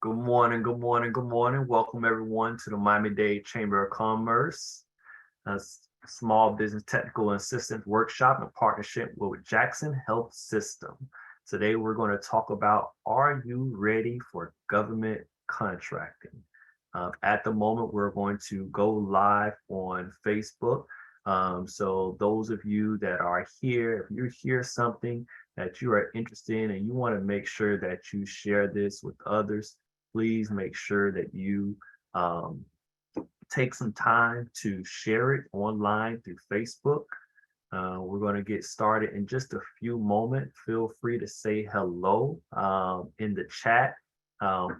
Good morning, good morning, good morning. Welcome everyone to the Miami-Dade Chamber of Commerce, Small Business Technical Assistance Workshop in partnership with Jackson Health System. Today we're going to talk about, are you ready for government contracting? At the moment, we're going to go live on Facebook. So those of you that are here, if you hear something that you are interested in and you want to make sure that you share this with others, please make sure that you um, take some time to share it online through Facebook. We're going to get started in just a few moments. Feel free to say hello in the chat.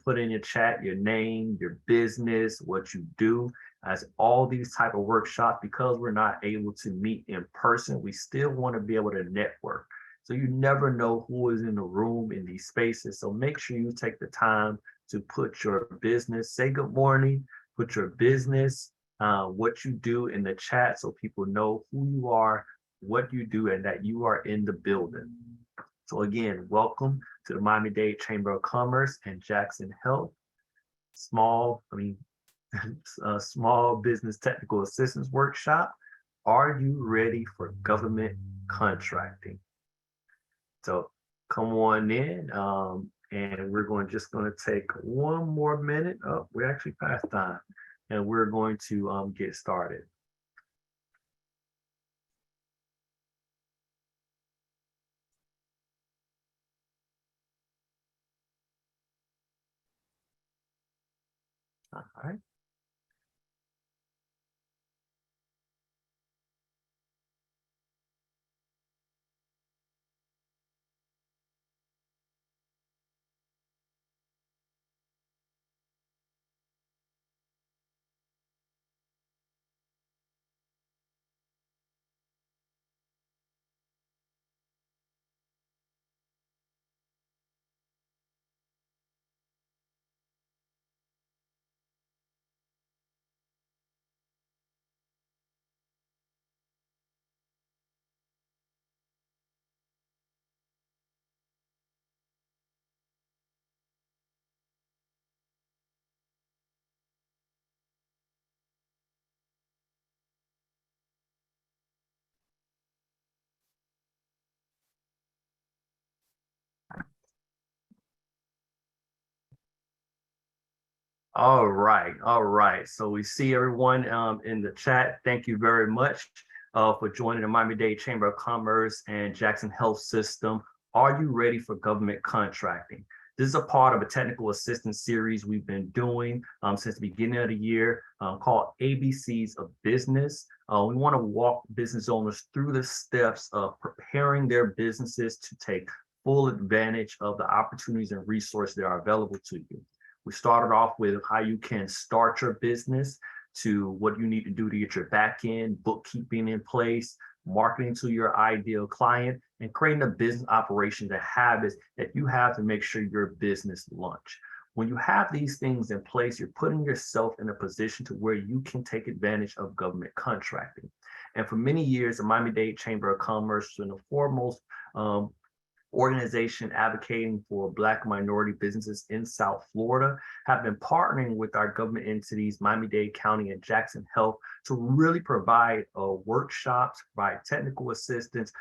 Put in your chat your name, your business, what you do. As all these type of workshops, because we're not able to meet in person, we still want to be able to network. So you never know who is in the room in these spaces. So make sure you take the time to put your business, say good morning, put your business, what you do in the chat so people know who you are, what you do, and that you are in the building. So again, welcome to the Miami-Dade Chamber of Commerce and Jackson Health Small, Small Business Technical Assistance Workshop. Are you ready for government contracting? So come on in, and we're just going to take one more minute. Oh, we're actually past time, and we're going to get started. All right. All right, all right. So we see everyone in the chat. Thank you very much for joining the Miami-Dade Chamber of Commerce and Jackson Health System. Are you ready for government contracting? This is a part of a technical assistance series we've been doing since the beginning of the year called ABCs of Business. We want to walk business owners through the steps of preparing their businesses to take full advantage of the opportunities and resources that are available to you. We started off with how you can start your business, to what you need to do to get your back end bookkeeping in place, marketing to your ideal client, and creating a business operations and habits that you have to make sure your business launch. When you have these things in place, you're putting yourself in a position to where you can take advantage of government contracting. And for many years, the Miami-Dade Chamber of Commerce was the foremost organization advocating for Black minority businesses in South Florida, have been partnering with our government entities, Miami-Dade County and Jackson Health, to really provide workshops, provide technical assistance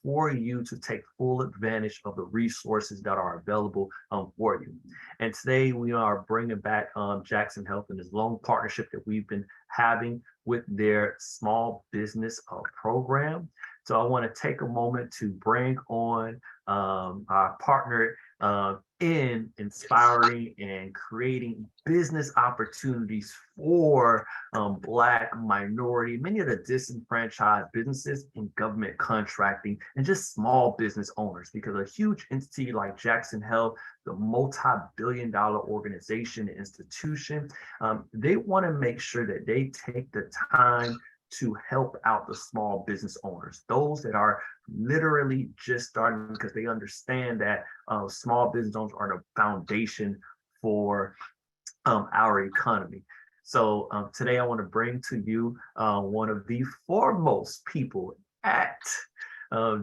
for you to take full advantage of the resources that are available for you. And today we are bringing back Jackson Health and this long partnership that we've been having with their small business program. So I want to take a moment to bring on our partner in inspiring and creating business opportunities for Black, minority, many of the disenfranchised businesses in government contracting and just small business owners, because a huge entity like Jackson Health, the multi-billion-dollar organization and institution, they want to make sure that they take the time to help out the small business owners, those that are literally just starting, because they understand that small business owners are the foundation for our economy. So today I want to bring to you one of the foremost people at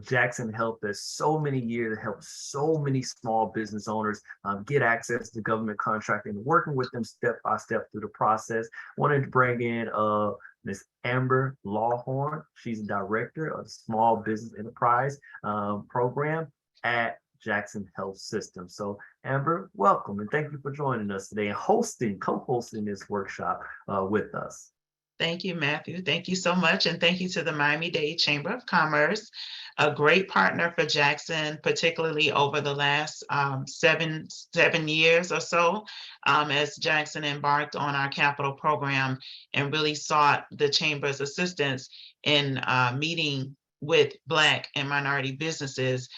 Jackson Health has so many years to help so many small business owners get access to government contracting, working with them step by step through the process. Wanted to bring in Ms. Amber Lawhorn. She's the director of the Small Business Enterprise program at Jackson Health System. So, Amber, welcome and thank you for joining us today and co-hosting this workshop with us. Thank you, Matthew. Thank you so much. And thank you to the Miami-Dade Chamber of Commerce, a great partner for Jackson, particularly over the last 7 years or so, as Jackson embarked on our capital program and really sought the Chamber's assistance in meeting with Black and minority businesses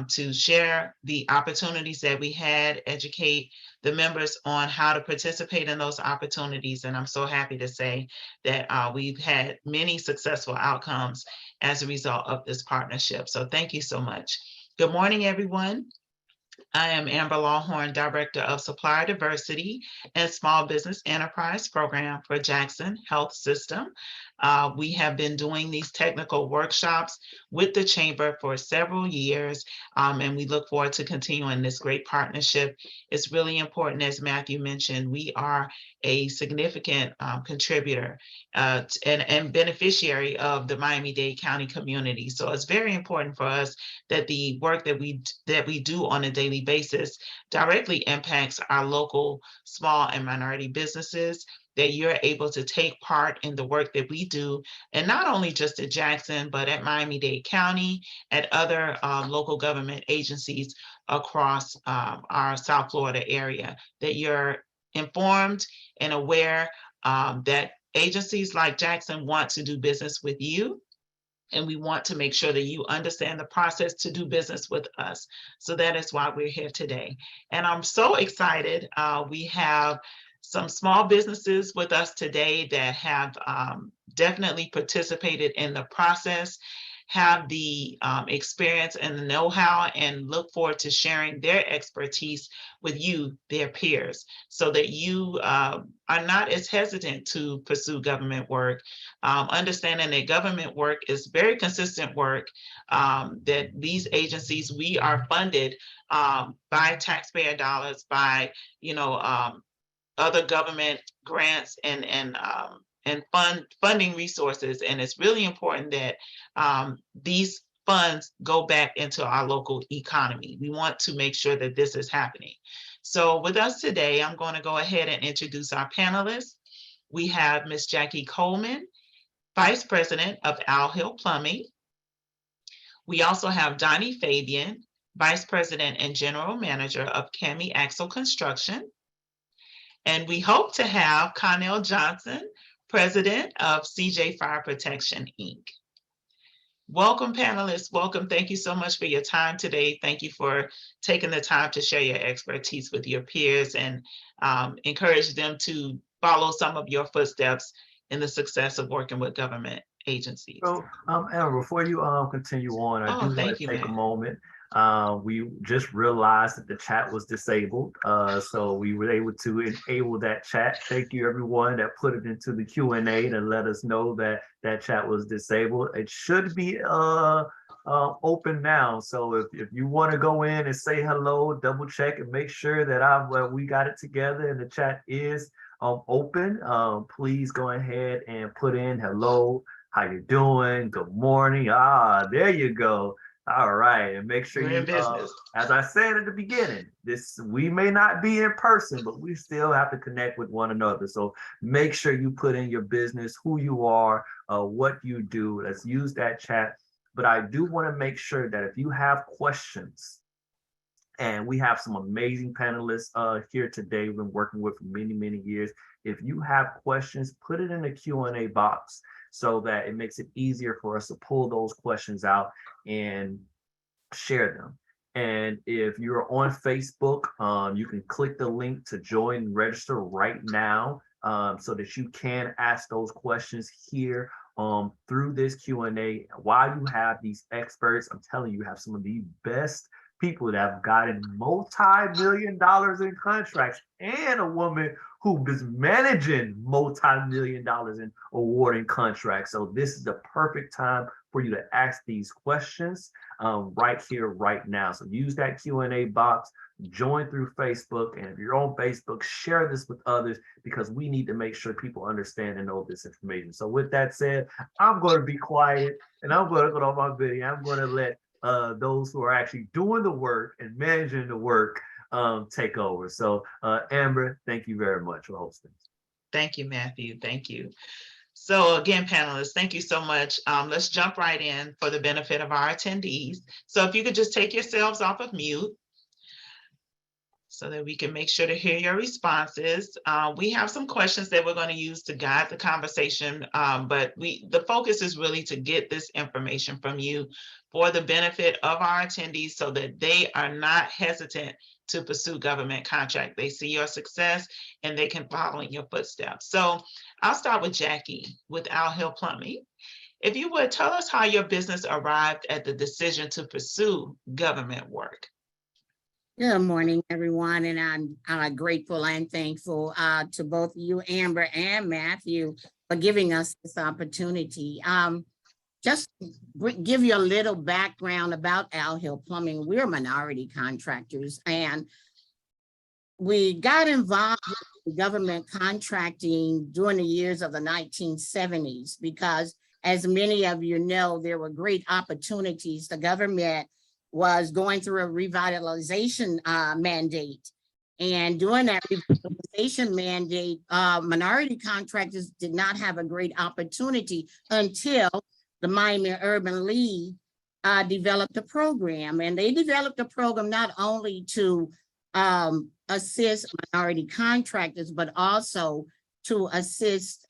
to share the opportunities that we had, educate the members on how to participate in those opportunities. And I'm so happy to say that we've had many successful outcomes as a result of this partnership. So thank you so much. Good morning, everyone. I am Amber Lawhorn, Director of Supplier Diversity and Small Business Enterprise Program for Jackson Health System. We have been doing these technical workshops with the Chamber for several years, and we look forward to continuing this great partnership. It's really important, as Matthew mentioned, we are a significant contributor and beneficiary of the Miami-Dade County community. So it's very important for us that the work that we do on a daily basis directly impacts our local small and minority businesses, that you're able to take part in the work that we do, and not only just at Jackson, but at Miami-Dade County, at other local government agencies across our South Florida area, that you're informed and aware that agencies like Jackson want to do business with you. And we want to make sure that you understand the process to do business with us. So that is why we're here today. And I'm so excited. We have some small businesses with us today that have definitely participated in the process, have the experience and the know-how, and look forward to sharing their expertise with you, their peers, so that you are not as hesitant to pursue government work, understanding that government work is very consistent work, that these agencies, we are funded by taxpayer dollars, by, other government grants and funding resources. And it's really important that these funds go back into our local economy. We want to make sure that this is happening. So with us today, I'm going to go ahead and introduce our panelists. We have Ms. Jackie Coleman, Vice President of Owl Hill Plumbing. We also have Donnie Fabian, Vice President and General Manager of Cami Axle Construction. And we hope to have Connell Johnson, President of CJ Fire Protection, Inc. Welcome, panelists. Welcome. Thank you so much for your time today. Thank you for taking the time to share your expertise with your peers and encourage them to follow some of your footsteps in the success of working with government agencies. So, Amber, before you continue on, I do want to take a moment. We just realized that the chat was disabled, so we were able to enable that chat. Thank you, everyone that put it into the Q&A and let us know that that chat was disabled. It should be open now. So if you want to go in and say hello, double check and make sure that we got it together and the chat is open. Please go ahead and put in hello, how you doing, good morning. There you go. All right, and make sure you, as I said at the beginning, we may not be in person, but we still have to connect with one another. So make sure you put in your business, who you are, what you do. Let's use that chat. But I do want to make sure that if you have questions, and we have some amazing panelists here today we've been working with for many, many years. If you have questions, put it in the Q&A box so that it makes it easier for us to pull those questions out and share them. And if you're on Facebook, you can click the link to join and register right now so that you can ask those questions here through this Q&A. While you have these experts, I'm telling you, you have some of the best people that have gotten multi-million dollars in contracts, and a woman who is managing multi-million dollars in awarding contracts. So this is the perfect time for you to ask these questions right here, right now. So use that Q&A box, join through Facebook, and if you're on Facebook, share this with others because we need to make sure people understand and know this information. So with that said, I'm going to be quiet and I'm going to go off my video. I'm going to let those who are actually doing the work and managing the work take over. So Amber, thank you very much for hosting. Thank you, Matthew. Thank you. So again, panelists, thank you so much. Let's jump right in for the benefit of our attendees. So if you could just take yourselves off of mute so that we can make sure to hear your responses. We have some questions that we're going to use to guide the conversation, but the focus is really to get this information from you for the benefit of our attendees so that they are not hesitant to pursue government contract. They see your success and they can follow in your footsteps. So I'll start with Jackie with Al Hill Plumbing. If you would tell us how your business arrived at the decision to pursue government work. Good morning, everyone, and I'm grateful and thankful to both you, Amber, and Matthew, for giving us this opportunity. Just give you a little background about Al Hill Plumbing. We're minority contractors, and we got involved in government contracting during the years of the 1970s because, as many of you know, there were great opportunities. The government was going through a revitalization mandate. And during that revitalization mandate, minority contractors did not have a great opportunity until the Miami Urban League developed a program. And they developed a program not only to assist minority contractors, but also to assist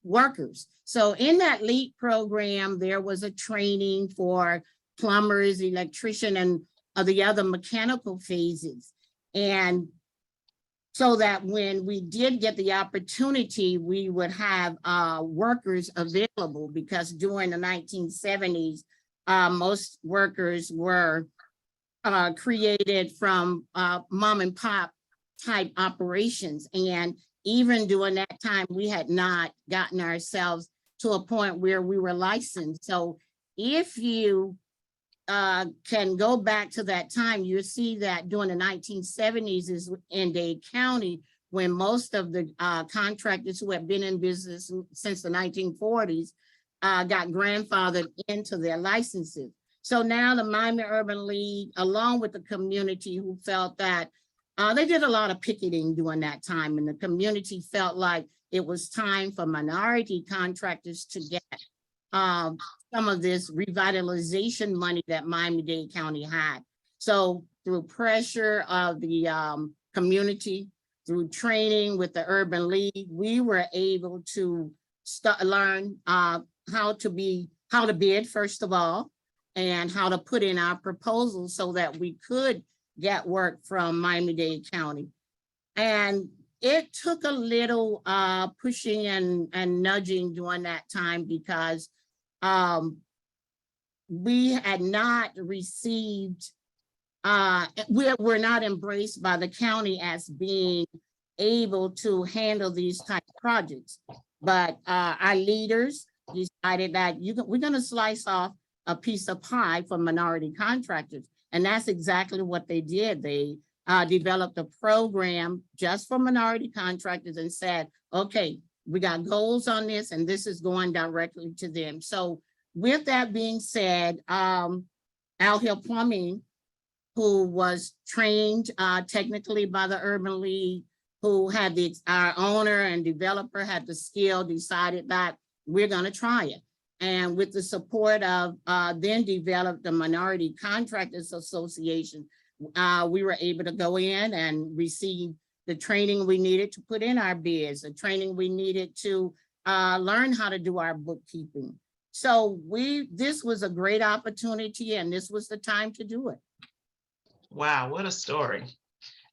workers. So in that LEAD program, there was a training for plumbers, electrician, and the other mechanical phases. And so that when we did get the opportunity, we would have workers available, because during the 1970s, most workers were created from mom and pop type operations. And even during that time, we had not gotten ourselves to a point where we were licensed. So if you can go back to that time, you see that during the 1970s is in Dade County, when most of the contractors who have been in business since the 1940s got grandfathered into their licenses. So now the Miami Urban League, along with the community who felt that they did a lot of picketing during that time, and the community felt like it was time for minority contractors to get some of this revitalization money that Miami-Dade County had. So through pressure of the community, through training with the Urban League, we were able to learn how to bid, first of all, and how to put in our proposals so that we could get work from Miami-Dade County. And it took a little pushing and nudging during that time, because we had not received, we're not embraced by the county as being able to handle these type of projects. But our leaders decided that we're going to slice off a piece of pie for minority contractors. And that's exactly what they did. They developed a program just for minority contractors and said, okay, we got goals on this, and this is going directly to them. So with that being said, Al Hill Plumbing, who was trained technically by the Urban League, who had our owner and developer had the skill, decided that we're going to try it. And with the support of then developed the Minority Contractors Association, we were able to go in and receive the training we needed to put in our bids, the training we needed to learn how to do our bookkeeping. So this was a great opportunity, and this was the time to do it. Wow, what a story.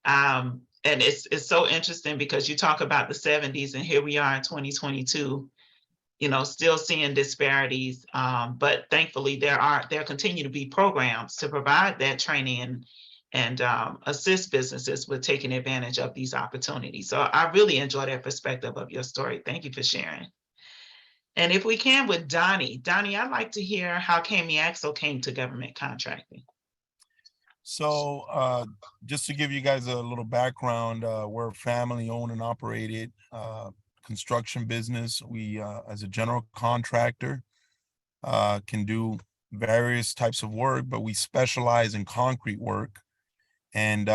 And it's so interesting because you talk about the 70s, and here we are in 2022, still seeing disparities. But thankfully there continue to be programs to provide that training and assist businesses with taking advantage of these opportunities. So I really enjoy that perspective of your story. Thank you for sharing. And if we can with Donnie. Donnie, I'd like to hear how Camiaxo came to government contracting. So just to give you guys a little background, we're a family owned and operated construction business. We, as a general contractor, can do various types of work, but we specialize in concrete work. And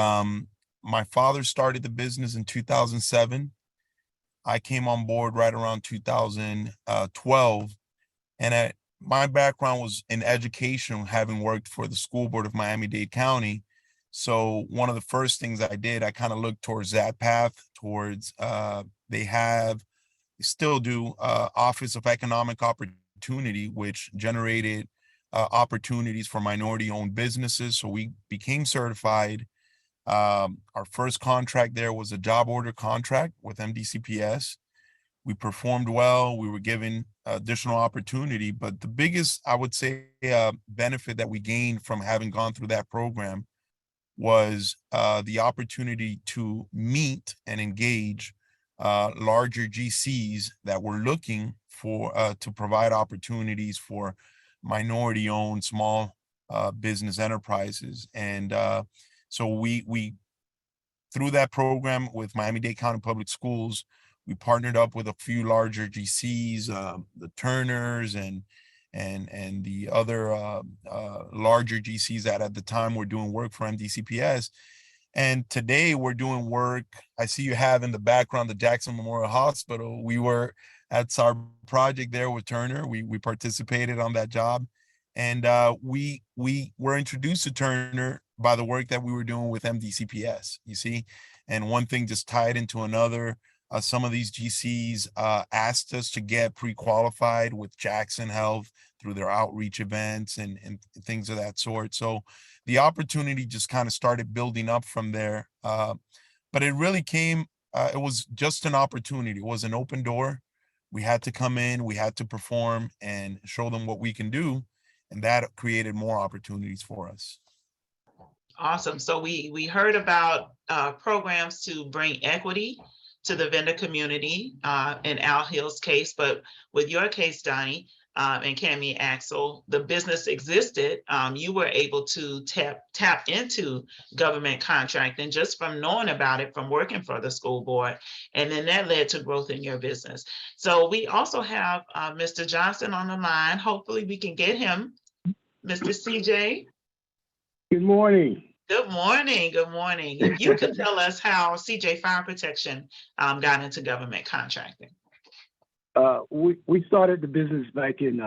my father started the business in 2007. I came on board right around 2012. And my background was in education, having worked for the school board of Miami-Dade County. So one of the first things I did, I kind of looked towards that path, towards they still do Office of Economic Opportunity, which generated opportunities for minority-owned businesses. So we became certified. Our first contract there was a job order contract with MDCPS. We performed well. We were given additional opportunity, but the biggest, I would say, benefit that we gained from having gone through that program was the opportunity to meet and engage larger GCs that were looking for to provide opportunities for minority-owned small business enterprises. And so we through that program with Miami-Dade County Public Schools, we partnered up with a few larger GCs, the Turners and the other larger GCs that at the time were doing work for MDCPS. And today we're doing work. I see you have in the background the Jackson Memorial Hospital. We were at our project there with Turner. We participated on that job, and we were introduced to Turner by the work that we were doing with MDCPS. You see, and one thing just tied into another. Some of these GCs asked us to get pre-qualified with Jackson Health through their outreach events and things of that sort. So the opportunity just kind of started building up from there. But it really came, it was just an opportunity. It was an open door. We had to come in, we had to perform and show them what we can do. And that created more opportunities for us. Awesome. So we heard about programs to bring equity to the vendor community in Al Hill's case, but with your case, Donnie, and Camiaxo, the business existed. You were able to tap into government contracting just from knowing about it, from working for the school board, and then that led to growth in your business. So we also have Mr. Johnson on the line. Hopefully we can get him. Mr. CJ. Good morning. Good morning. Good morning. If you could tell us how CJ Fire Protection got into government contracting. We started the business back in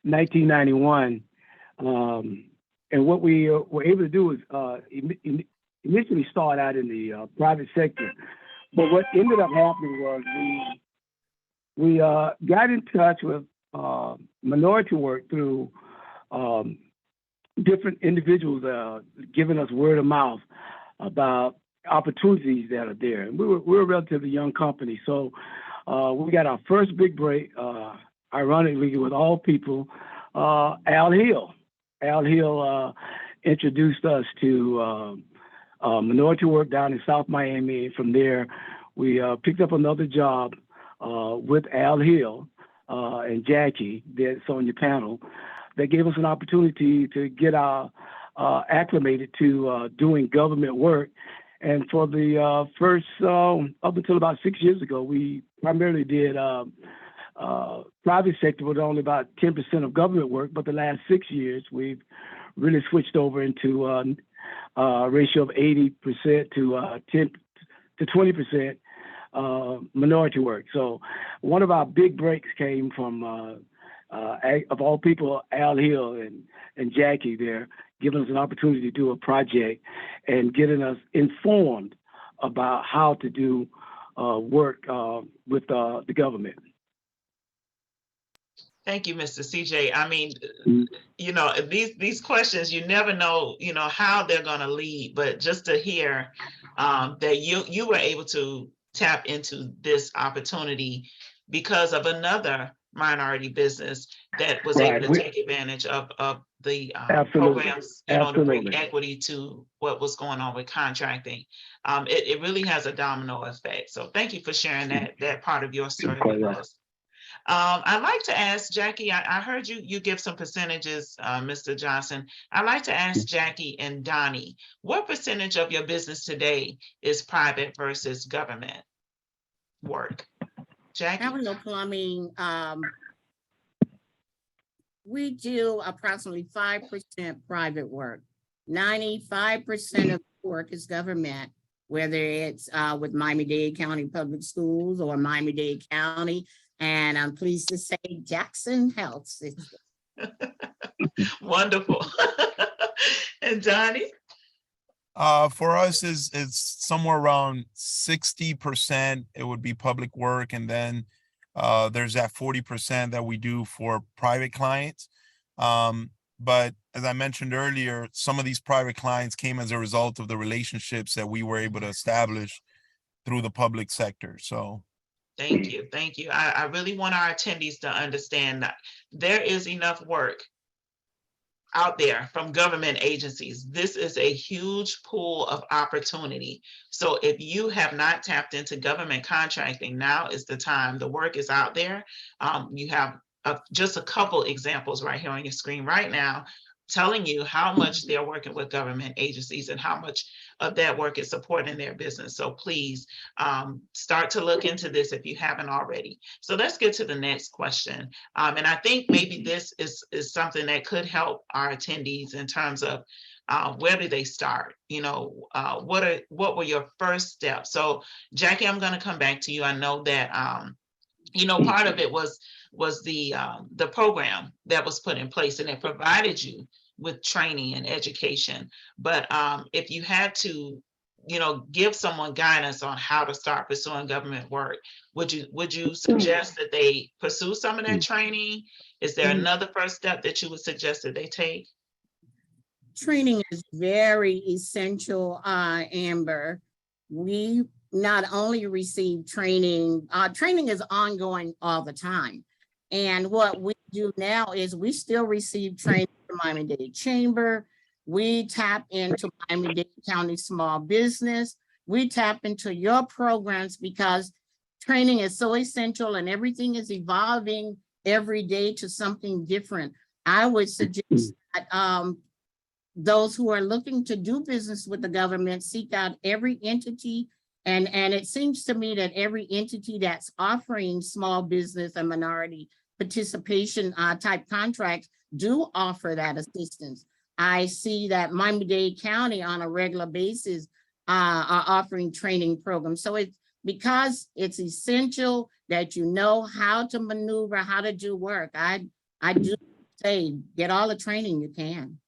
1991. And what we were able to do was initially start out in the private sector. But what ended up happening was we got in touch with minority work through different individuals giving us word of mouth about opportunities that are there. And we're a relatively young company. So we got our first big break, ironically, with all people, Al Hill. Al Hill introduced us to minority work down in South Miami. And from there, we picked up another job with Al Hill and Jackie, that's on your panel. That gave us an opportunity to get acclimated to doing government work. And for the first, up until about 6 years ago, we primarily did private sector with only about 10% of government work. But the last 6 years, we've really switched over into a ratio of 80% to 10 to 20% minority work. So one of our big breaks came from of all people, Al Hill and Jackie there, giving us an opportunity to do a project and getting us informed about how to do work with the government. Thank you, Mr. CJ. I mean, you know, these questions, you never know, you know, how they're going to lead, but just to hear that you were able to tap into this opportunity because of another minority business that was able to take advantage of the programs, you know, to bring equity to what was going on with contracting. It really has a domino effect. So thank you for sharing that part of your story with us. I'd like to ask Jackie, I heard you give some percentages, Mr. Johnson. I'd like to ask Jackie and Donnie, what percentage of your business today is private versus government work? Jackie? Avenue Plumbing, we do approximately 5% private work. 95% of the work is government, whether it's with Miami-Dade County Public Schools or Miami-Dade County, and I'm pleased to say Jackson Health System. Wonderful. And Donnie? For us is somewhere around 60%. It would be public work, and then there's that 40% that we do for private clients. But as I mentioned earlier, some of these private clients came as a result of the relationships that we were able to establish through the public sector. So Thank you. Thank you. I really want our attendees to understand that there is enough work out there from government agencies. This is a huge pool of opportunity. So if you have not tapped into government contracting, now is the time. The work is out there. You have just a couple examples right here on your screen right now, telling you how much they're working with government agencies and how much of that work is supporting their business. So please start to look into this if you haven't already. So let's get to the next question. And I think maybe this is something that could help our attendees in terms of where do they start? You know, what were your first steps? So Jackie, I'm going to come back to you. I know that you know, part of it was the program that was put in place, and it provided you with training and education. But if you had to, you know, give someone guidance on how to start pursuing government work, would you suggest that they pursue some of that training? Is there another first step that you would suggest that they take? Training is very essential, Amber. We not only receive training, training is ongoing all the time. And what we do now is we still receive training from Miami-Dade Chamber. We tap into Miami-Dade County Small Business. We tap into your programs because training is so essential and everything is evolving every day to something different. I would suggest that those who are looking to do business with the government seek out every entity. And it seems to me that every entity that's offering small business and minority participation type contracts do offer that assistance. I see that Miami-Dade County on a regular basis are offering training programs. So it's because it's essential that you know how to maneuver, how to do work. I do say get all the training you can.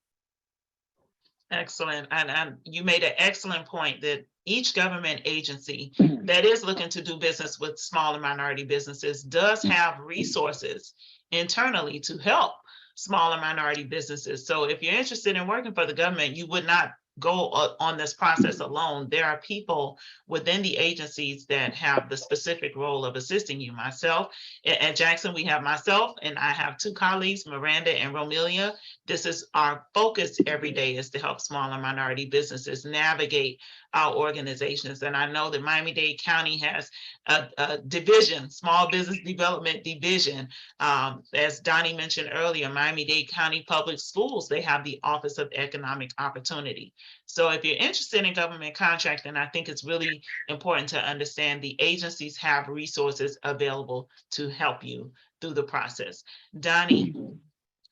Excellent. And you made an excellent point that each government agency that is looking to do business with small and minority businesses does have resources internally to help small and minority businesses. So if you're interested in working for the government, you would not go on this process alone. There are people within the agencies that have the specific role of assisting you. Myself at Jackson, we have myself and I have two colleagues, Miranda and Romelia. This is our focus every day, is to help small and minority businesses navigate our organizations. And I know that Miami-Dade County has a division, small business development division. As Donnie mentioned earlier, Miami-Dade County Public Schools, they have the Office of Economic Opportunity. So if you're interested in government contracting, I think it's really important to understand the agencies have resources available to help you through the process. Donnie,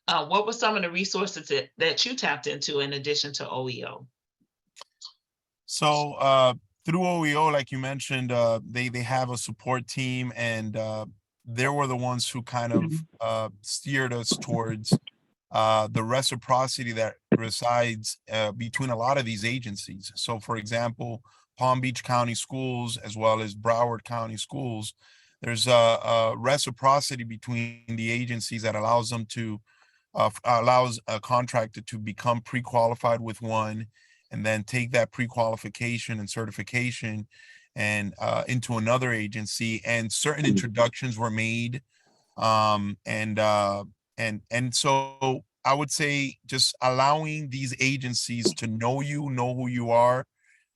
what were some of the resources that you tapped into in addition to OEO? So through OEO, like you mentioned, they have a support team, and they were the ones who kind of steered us towards the reciprocity that resides between a lot of these agencies. So for example, Palm Beach County Schools, as well as Broward County Schools, there's a reciprocity between the agencies that allows them to allows a contractor to become pre-qualified with one, and then take that pre-qualification and certification and into another agency, and certain introductions were made. And so I would say just allowing these agencies to know you, know who you are,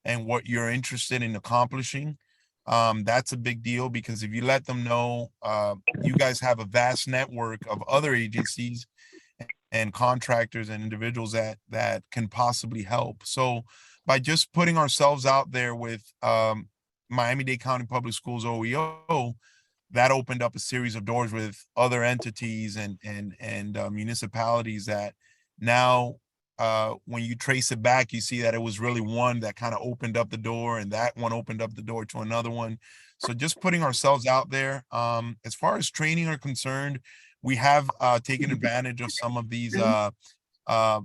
and what you're interested in accomplishing, That's a big deal because if you let them know, you guys have a vast network of other agencies and contractors and individuals that can possibly help. So by just putting ourselves out there with Miami-Dade County Public Schools OEO, that opened up a series of doors with other entities and municipalities that now when you trace it back, you see that it was really one that kind of opened up the door, and that one opened up the door to another one. So just putting ourselves out there. As far as training are concerned, we have taken advantage of some of these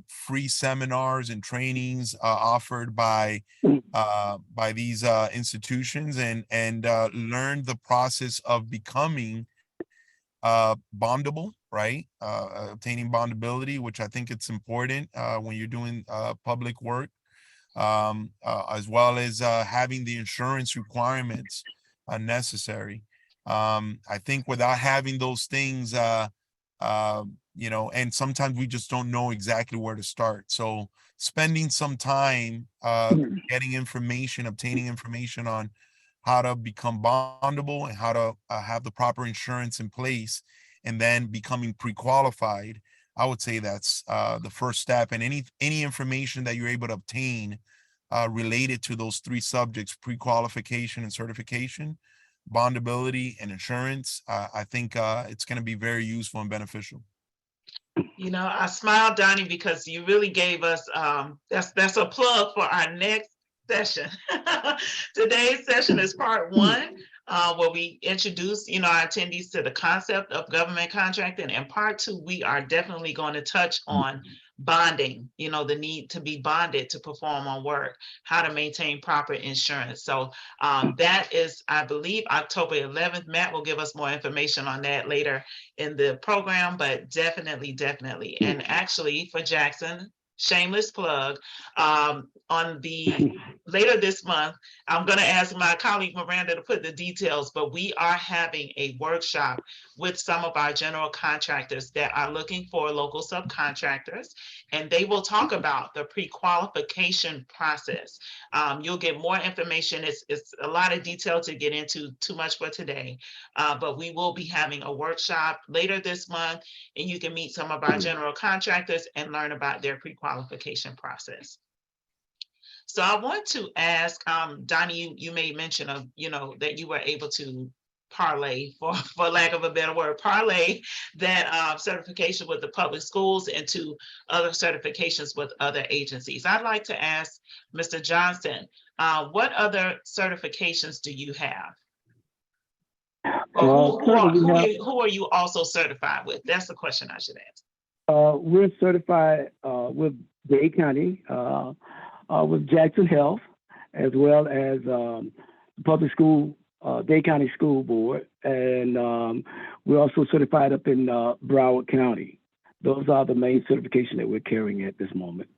free seminars and trainings offered by these institutions, and learned the process of becoming bondable, right? Obtaining bondability, which I think it's important when you're doing public work, as well as having the insurance requirements necessary. I think without having those things, you know, and sometimes we just don't know exactly where to start. So spending some time getting information, obtaining information on how to become bondable and how to have the proper insurance in place, and then becoming pre-qualified, I would say that's the first step. And any information that you're able to obtain related to those three subjects, pre-qualification and certification, bondability and insurance, I think it's going to be very useful and beneficial. You know, I smiled, Donnie, because you really gave us, that's a plug for our next session. Today's session is part one, where we introduce, you know, our attendees to the concept of government contracting. And part two, we are definitely going to touch on bonding, you know, the need to be bonded to perform on work, how to maintain proper insurance. So that is, I believe, October 11th. Matt will give us more information on that later in the program, but definitely. And actually for Jackson, shameless plug, on the later this month, I'm going to ask my colleague Miranda to put the details, but we are having a workshop with some of our general contractors that are looking for local subcontractors, and they will talk about the pre-qualification process. You'll get more information. It's a lot of detail to get into, too much for today, but we will be having a workshop later this month, and you can meet some of our general contractors and learn about their pre-qualification process. So I want to ask, Donnie, you made mention of, you know, that you were able to parlay, for lack of a better word, parlay that certification with the public schools into other certifications with other agencies. I'd like to ask Mr. Johnson, what other certifications do you have? Or who are you also certified with? That's the question I should ask. We're certified with Dade County, with Jackson Health, as well as the public school, Dade County School Board, and we're also certified up in Broward County. Those are the main certification that we're carrying at this moment.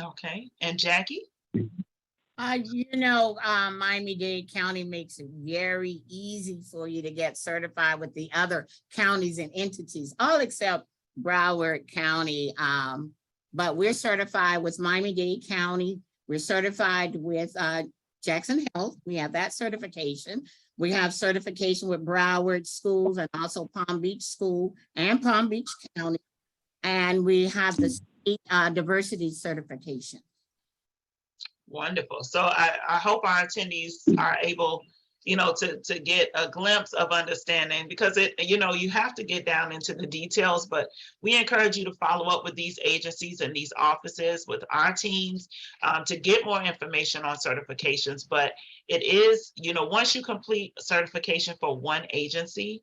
Okay, and Jackie? You know, Miami-Dade County makes it very easy for you to get certified with the other counties and entities, all except Broward County. But we're certified with Miami-Dade County. We're certified with Jackson Health. We have that certification. We have certification with Broward Schools and also Palm Beach School and Palm Beach County. And we have the state diversity certification. Wonderful. So I hope our attendees are able, you know, to get a glimpse of understanding, because you know, you have to get down into the details, but we encourage you to follow up with these agencies and these offices with our teams to get more information on certifications. But it is, you know, once you complete certification for one agency,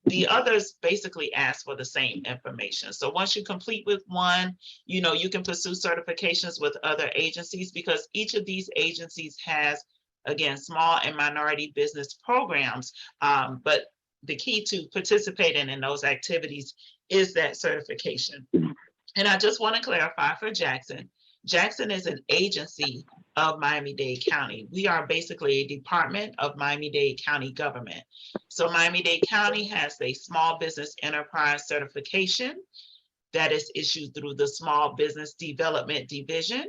the others basically ask for the same information. So once you complete with one, you know, you can pursue certifications with other agencies, because each of these agencies has, again, small and minority business programs. But the key to participating in those activities is that certification. And I just want to clarify for Jackson. Jackson is an agency of Miami-Dade County. We are basically a department of Miami-Dade County government. So Miami-Dade County has a small business enterprise certification that is issued through the Small Business Development Division.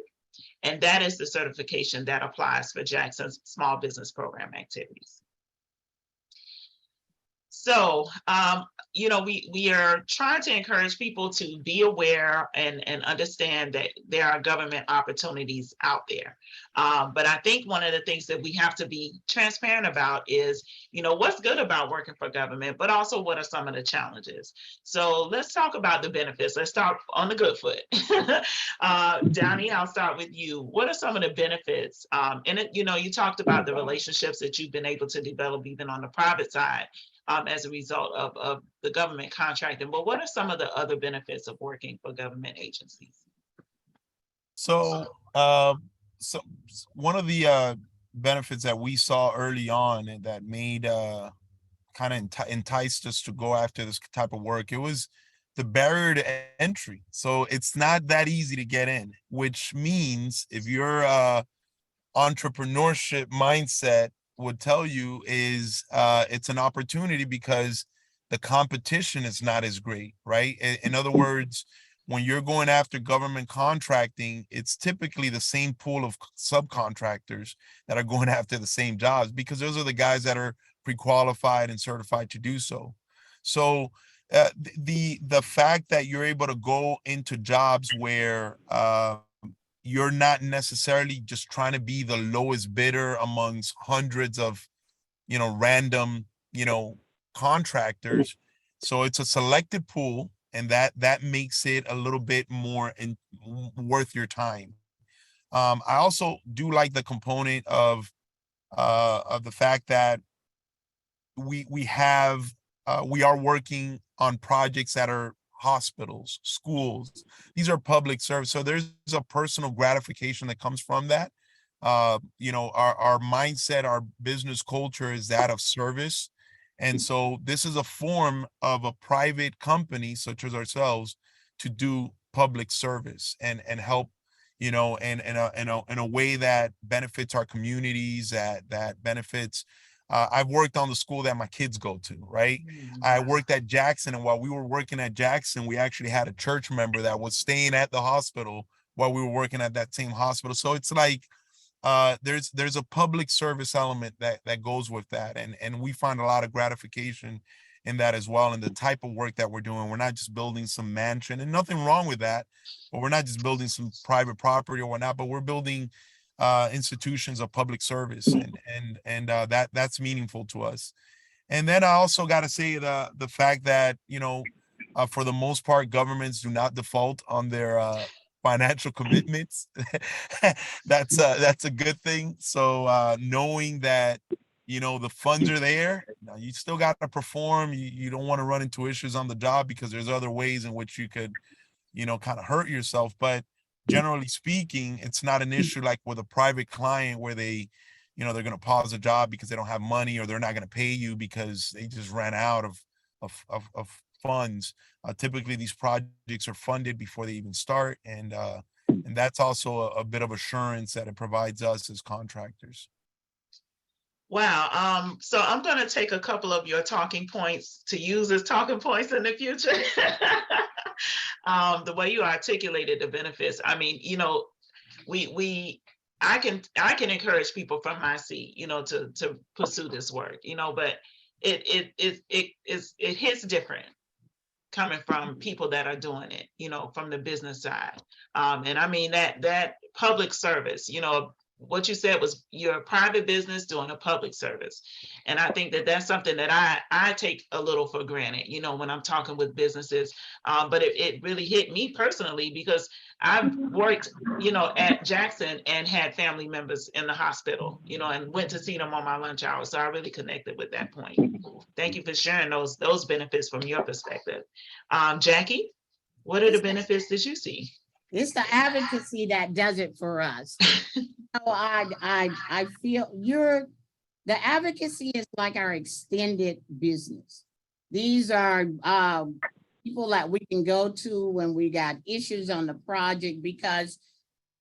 And that is the certification that applies for Jackson's small business program activities. So, we are trying to encourage people to be aware and understand that there are government opportunities out there. But I think one of the things that we have to be transparent about is, what's good about working for government, but also what are some of the challenges. So let's talk about the benefits. Let's start on the good foot. Downey, I'll start with you. What are some of the benefits? You talked about the relationships that you've been able to develop even on the private side. As a result of the government contracting. But what are some of the other benefits of working for government agencies? So one of the benefits that we saw early on and that made kind of enticed us to go after this type of work, it was the barrier to entry. So it's not that easy to get in, which means if your entrepreneurship mindset would tell you is it's an opportunity because the competition is not as great, right? In other words, when you're going after government contracting, it's typically the same pool of subcontractors that are going after the same jobs because those are the guys that are pre-qualified and certified to do so. So the fact that you're able to go into jobs where you're not necessarily just trying to be the lowest bidder amongst hundreds of, random, contractors. So it's a selected pool, and that makes it a little bit more worth your time. I also do like the component of the fact that we are working on projects that are hospitals, schools. These are public service. So there's a personal gratification that comes from that. Our mindset, our business culture is that of service. And so this is a form of a private company such as ourselves to do public service and help, in a way that benefits our communities, that benefits. I've worked on the school that my kids go to, right? I worked at Jackson, and while we were working at Jackson, we actually had a church member that was staying at the hospital while we were working at that same hospital. So it's like there's a public service element that goes with that, and we find a lot of gratification in that as well. And the type of work that we're doing, we're not just building some mansion, and nothing wrong with that, but we're not just building some private property or whatnot, but we're building institutions of public service, and that's meaningful to us. And then I also got to say the fact that for the most part, governments do not default on their financial commitments. That's a good thing. So knowing that the funds are there, you still got to perform. You don't want to run into issues on the job because there's other ways in which you could kind of hurt yourself. But generally speaking, it's not an issue like with a private client where they're going to pause a job because they don't have money, or they're not going to pay you because they just ran out of funds. Typically, these projects are funded before they even start, and that's also a bit of assurance that it provides us as contractors. Wow. So I'm going to take a couple of your talking points to use as talking points in the future. The way you articulated the benefits. I mean, I can encourage people from my seat, to pursue this work, but it hits different coming from people that are doing it, from the business side. And I mean that public service, what you said was you're a private business doing a public service. And I think that that's something that I take a little for granted, when I'm talking with businesses. But it really hit me personally because I've worked, at Jackson and had family members in the hospital, and went to see them on my lunch hour. So I really connected with that point. Thank you for sharing those benefits from your perspective. Jackie, what are the benefits that you see? It's the advocacy that does it for us. I feel the advocacy is like our extended business. These are people that we can go to when we got issues on the project, because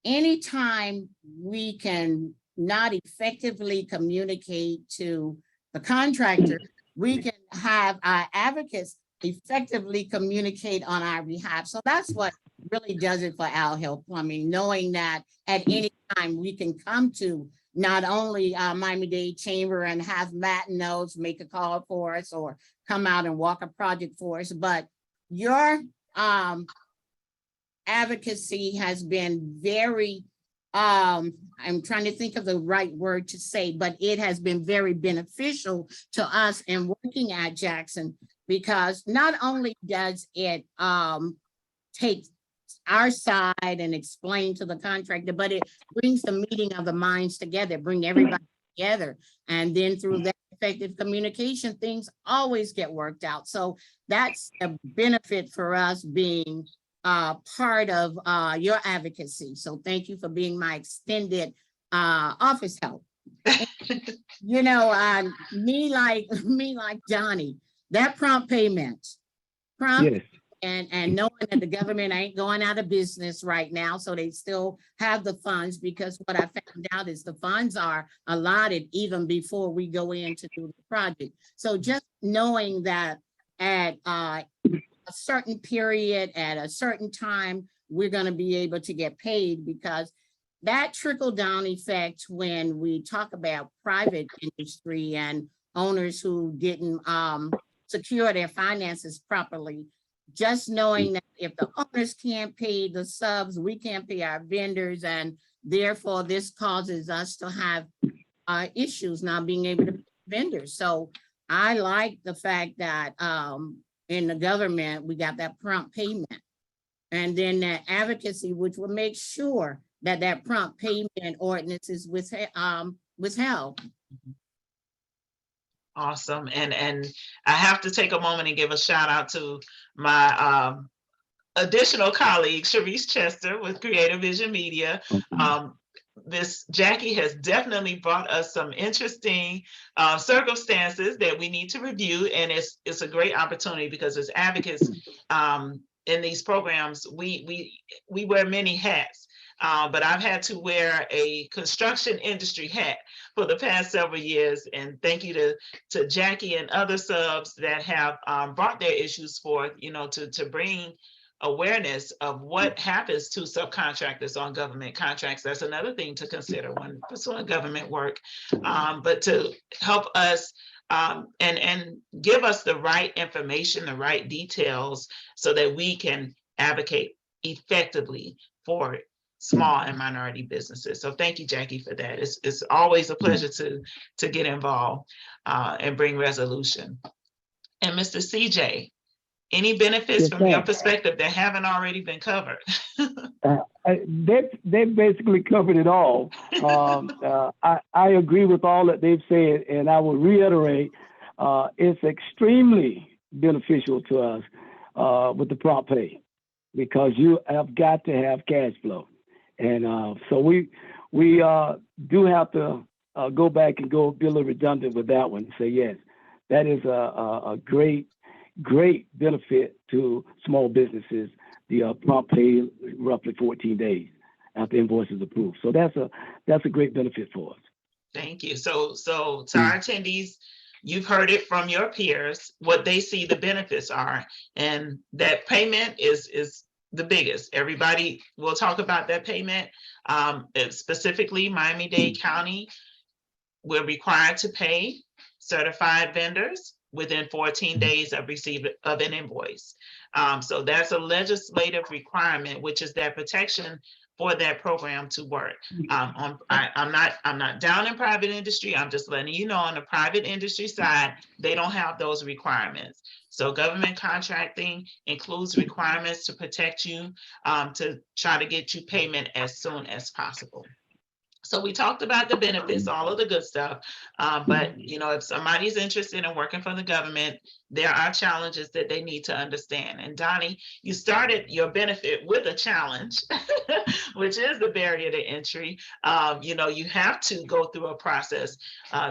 anytime we can not effectively communicate to the contractor, we can have our advocates effectively communicate on our behalf. So that's what really does it for our health plumbing, knowing that at any time we can come to not only Miami-Dade Chamber and have Matt knows, make a call for us or come out and walk a project for us, but your advocacy has been very, I'm trying to think of the right word to say, but it has been very beneficial to us in working at Jackson, because not only does it take our side and explain to the contractor, but it brings the meeting of the minds together, bring everybody together. And then through that effective communication, things always get worked out. So that's a benefit for us being part of your advocacy. So thank you for being my extended office help. You know, me like Johnny, that prompt payment. Yes. And knowing that the government ain't going out of business right now, so they still have the funds, because what I found out is the funds are allotted even before we go in to do the project. So just knowing that at a certain period, at a certain time, we're going to be able to get paid, because that trickle down effect when we talk about private industry and owners who didn't secure their finances properly, just knowing that if the owners can't pay the subs, we can't pay our vendors, and therefore this causes us to have issues not being able to pay vendors. So I like the fact that in the government, we got that prompt payment. And then that advocacy, which will make sure that that prompt payment ordinance is withheld. Awesome. And I have to take a moment and give a shout out to my additional colleague, Sharice Chester with Creative Vision Media. This Jackie has definitely brought us some interesting circumstances that we need to review, and it's a great opportunity because as advocates in these programs, we wear many hats. But I've had to wear a construction industry hat for the past several years. And thank you to Jackie and other subs that have brought their issues forth, you know, to bring awareness of what happens to subcontractors on government contracts. That's another thing to consider when pursuing government work, but to help us and give us the right information, the right details, so that we can advocate effectively for small and minority businesses. So thank you, Jackie, for that. It's always a pleasure to get involved and bring resolution. And Mr. CJ, any benefits from your perspective that haven't already been covered? They've basically covered it all. I agree with all that they've said, and I will reiterate, it's extremely beneficial to us with the prompt pay, because you have got to have cash flow. And so we do have to go back and go be a little redundant with that one and say, yes, that is a great benefit to small businesses. The prompt pay roughly 14 days after invoice is approved. So that's a great benefit for us. Thank you. So to our attendees, you've heard it from your peers, what they see the benefits are, and that payment is the biggest. Everybody will talk about that payment. Specifically, Miami-Dade County, we're required to pay certified vendors within 14 days of receipt of an invoice. So that's a legislative requirement, which is that protection for that program to work. I'm not down in private industry. I'm just letting you know, on the private industry side, they don't have those requirements. So government contracting includes requirements to protect you, to try to get you payment as soon as possible. So we talked about the benefits, all of the good stuff, but you know, if somebody's interested in working for the government, there are challenges that they need to understand. And Donnie, you started your benefit with a challenge, which is the barrier to entry. You know, you have to go through a process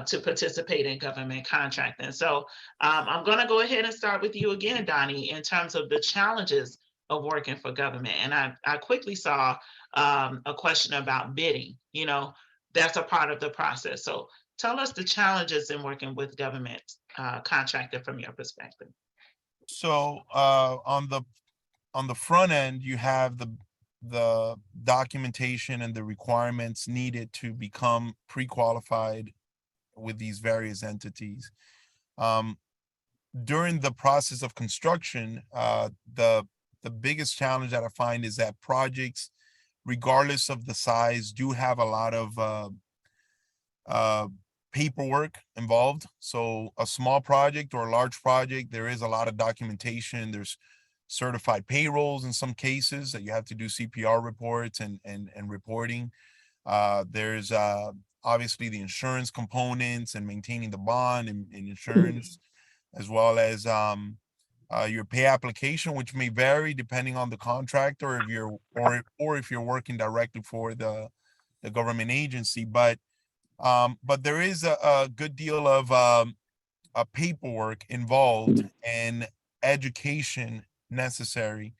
to participate in government contracting. So I'm going to go ahead and start with you again, Donnie, in terms of the challenges of working for government. And I quickly saw a question about bidding. You know, that's a part of the process. So tell us the challenges in working with government contractor from your perspective. So on the on the front end, you have the documentation and the requirements needed to become pre-qualified with these various entities. During the process of construction, the biggest challenge that I find is that projects, regardless of the size, do have a lot of paperwork involved. So a small project or a large project, there is a lot of documentation. There's certified payrolls in some cases that you have to do CPR reports and reporting. There's obviously the insurance components and maintaining the bond and insurance, as well as your pay application, which may vary depending on the contractor, if you're or if you're working directly for the government agency. But there is a good deal of paperwork involved and education necessary,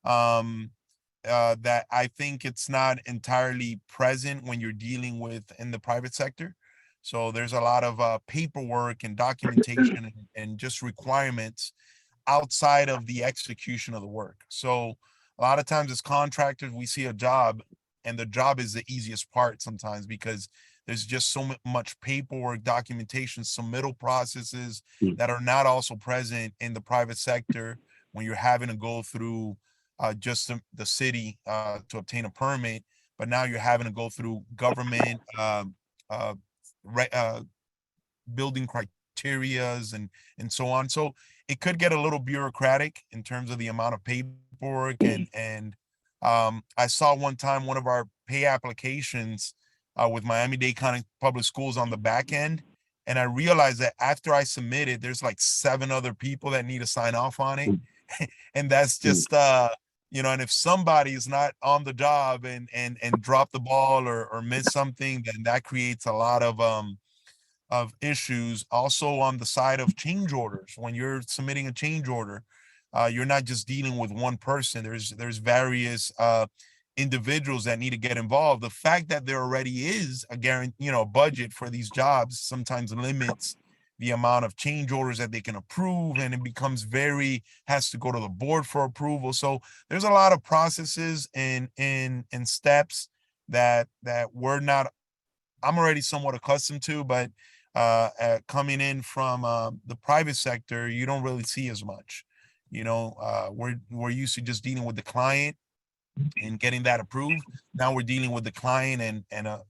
that I think it's not entirely present when you're dealing with in the private sector. So there's a lot of paperwork and documentation and just requirements outside of the execution of the work. So a lot of times as contractors, we see a job and the job is the easiest part sometimes because there's just so much paperwork, documentation, submittal processes that are not also present in the private sector when you're having to go through just the city to obtain a permit, but now you're having to go through government building criterias and so on. So it could get a little bureaucratic in terms of the amount of paperwork. And I saw one time one of our pay applications with Miami-Dade County Public Schools on the back end. And I realized that after I submitted, there's like 7 other people that need to sign off on it. And that's just, and if somebody is not on the job and drop the ball or miss something, then that creates a lot of issues. Also on the side of change orders, when you're submitting a change order, you're not just dealing with one person. There's various individuals that need to get involved. The fact that there already is a budget for these jobs sometimes limits the amount of change orders that they can approve, and it becomes has to go to the board for approval. So there's a lot of processes and steps that I'm already somewhat accustomed to, but coming in from the private sector, you don't really see as much. We're used to just dealing with the client and getting that approved. Now we're dealing with the client and a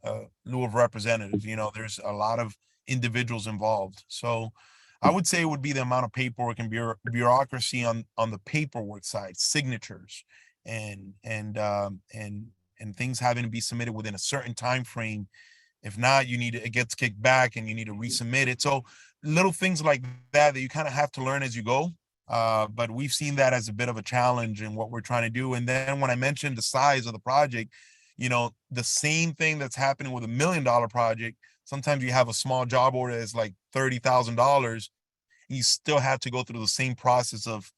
slew of representatives. There's a lot of individuals involved. So I would say it would be the amount of paperwork and bureaucracy on the paperwork side, signatures and things having to be submitted within a certain time frame. If not, it gets kicked back and you need to resubmit it. So little things like that you kind of have to learn as you go. But we've seen that as a bit of a challenge in what we're trying to do. And then when I mentioned the size of the project, the same thing that's happening with $1 million project, sometimes you have a small job order that's like $30,000. You still have to go through the same process of,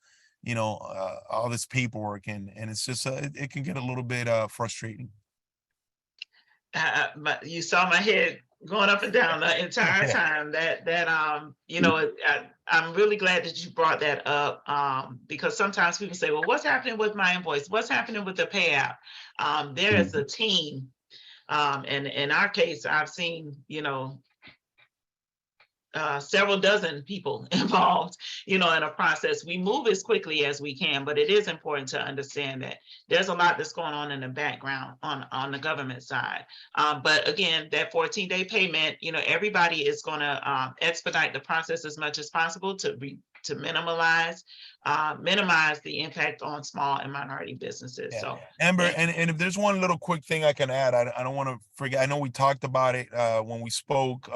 all this paperwork. And it's just, it can get a little bit frustrating. But you saw my head going up and down the entire time. I'm really glad that you brought that up, because sometimes people say, well, what's happening with my invoice? What's happening with the payout? There is a team. And in our case, I've seen, several dozen people involved, in a process. We move as quickly as we can, but it is important to understand that there's a lot that's going on in the background on the government side. But again, that 14-day payment, everybody is going to expedite the process as much as possible to minimize the impact on small and minority businesses. Yeah. So Amber, and if there's one little quick thing I can add, I don't want to forget. I know we talked about it when we spoke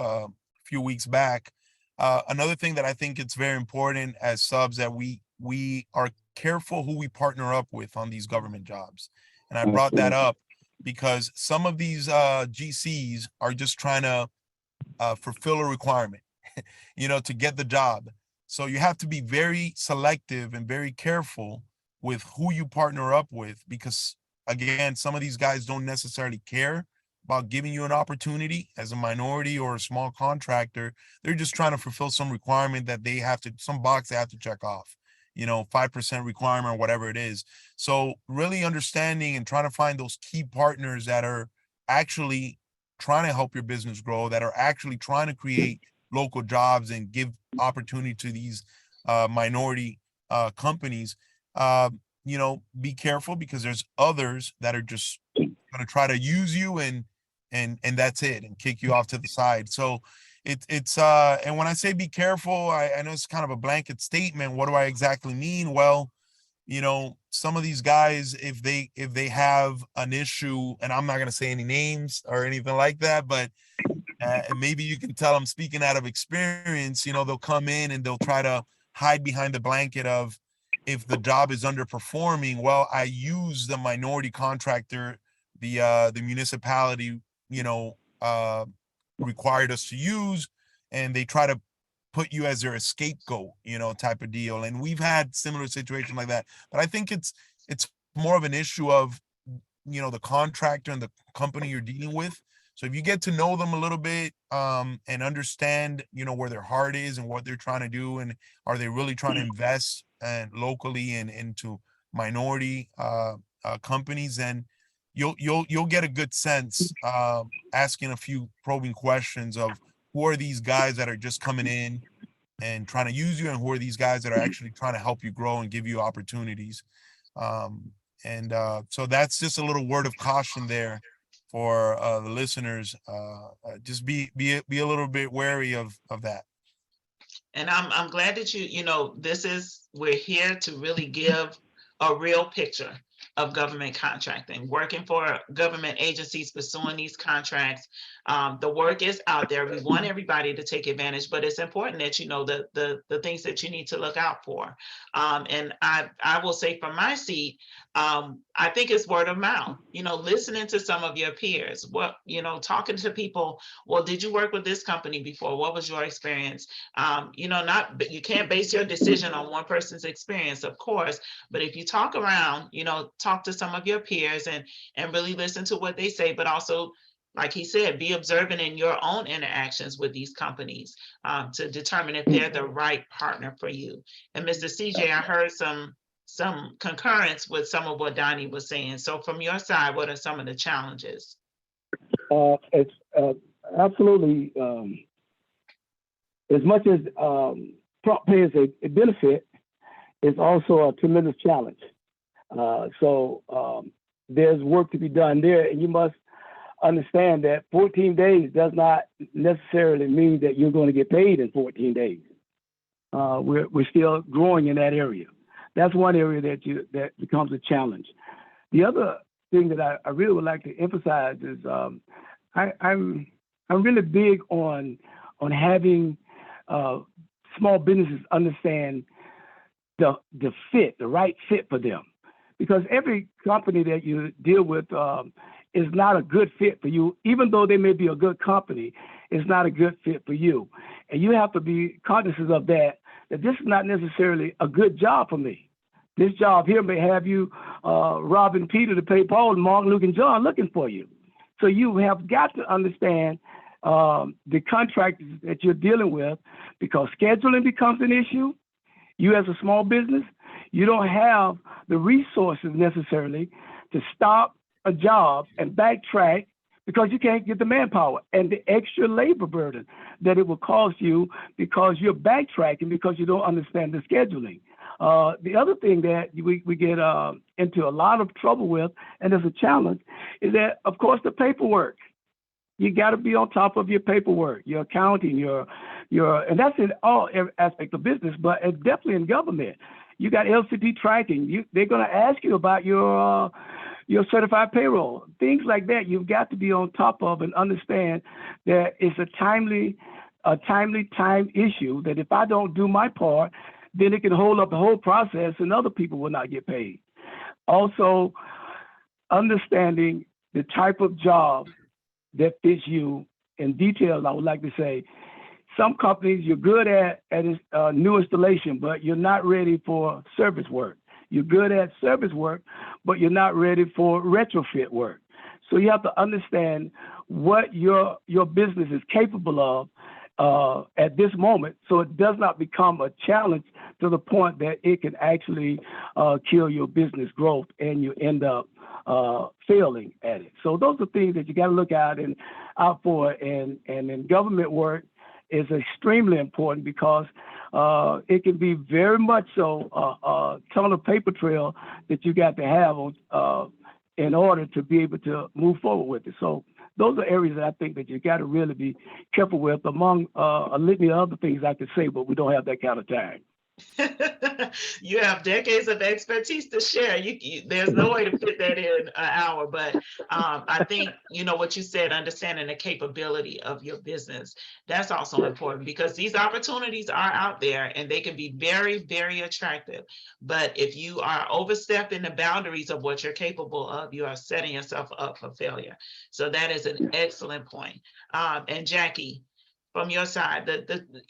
few weeks back. Another thing that I think it's very important as subs that we are careful who we partner up with on these government jobs. And I brought that up because some of these GCs are just trying to fulfill a requirement, to get the job. So you have to be very selective and very careful with who you partner up with, because again, some of these guys don't necessarily care about giving you an opportunity as a minority or a small contractor. They're just trying to fulfill some requirement that some box they have to check off. 5% requirement or whatever it is. So really understanding and trying to find those key partners that are actually trying to help your business grow, that are actually trying to create local jobs and give opportunity to these minority companies. Be careful, because there's others that are just going to try to use you and that's it, and kick you off to the side. So it's and when I say be careful, I know it's kind of a blanket statement. What do I exactly mean? Well, some of these guys, if they have an issue, and I'm not going to say any names or anything like that, but and maybe you can tell I'm speaking out of experience, they'll come in and they'll try to hide behind the blanket of, if the job is underperforming, well, I use the minority contractor, the municipality, required us to use, and they try to put you as their scapegoat, type of deal. And we've had similar situations like that. But I think it's more of an issue of, the contractor and the company you're dealing with. So if you get to know them a little bit, and understand, where their heart is and what they're trying to do, and are they really trying to invest and locally and into minority companies, then you'll get a good sense, asking a few probing questions of, who are these guys that are just coming in and trying to use you, and who are these guys that are actually trying to help you grow and give you opportunities. So that's just a little word of caution there for the listeners. Just be a little bit wary of that. And I'm glad that we're here to really give a real picture of government contracting, working for government agencies, pursuing these contracts. The work is out there. We want everybody to take advantage, but it's important that you know the things that you need to look out for. And I will say from my seat, I think it's word of mouth, listening to some of your peers, talking to people. Well, did you work with this company before? What was your experience? But you can't base your decision on one person's experience, of course, but if you talk around, talk to some of your peers and really listen to what they say, but also, like he said, be observant in your own interactions with these companies to determine if they're the right partner for you. And Mr. CJ, I heard some concurrence with some of what Donnie was saying. So from your side, what are some of the challenges? It's absolutely, as much as prompt pay is a benefit, it's also a tremendous challenge. So there's work to be done there, and you must understand that 14 days does not necessarily mean that you're going to get paid in 14 days. We're still growing in that area. That's one area that becomes a challenge. The other thing that I really would like to emphasize is I'm really big on having small businesses understand the right fit for them, because every company that you deal with is not a good fit for you. Even though they may be a good company, it's not a good fit for you, and you have to be cognizant of that this is not necessarily a good job for me. This job here may have you robbing Peter to pay Paul, and Mark, Luke, and John looking for you. So you have got to understand the contractors that you're dealing with, because scheduling becomes an issue. You as a small business, you don't have the resources necessarily to stop a job and backtrack, because you can't get the manpower and the extra labor burden that it will cost you because you're backtracking because you don't understand the scheduling. The other thing that we get into a lot of trouble with, and it's a challenge, is that, of course, the paperwork. You got to be on top of your paperwork, your accounting, your, and that's in all aspects of business, but it's definitely in government. You got LCD tracking. They're going to ask you about your certified payroll, things like that. You've got to be on top of and understand that it's a timely time issue, that if I don't do my part, then it can hold up the whole process and other people will not get paid. Also, understanding the type of job that fits you in detail. I would like to say, some companies you're good at new installation, but you're not ready for service work. You're good at service work, but you're not ready for retrofit work. So you have to understand what your business is capable of at this moment, so it does not become a challenge to the point that it can actually kill your business growth and you end up failing at it. So those are things that you got to look out for. And in government work is extremely important because it can be very much so a ton of paper trail that you got to have on, in order to be able to move forward with it. So those are areas that I think that you got to really be careful with, among a litany of other things I could say, but we don't have that kind of time. You have decades of expertise to share. There's no way to fit that in an hour, but I think, what you said, understanding the capability of your business, that's also important because these opportunities are out there and they can be very, very attractive. But if you are overstepping the boundaries of what you're capable of, you are setting yourself up for failure. So that is an excellent point. And Jackie, from your side,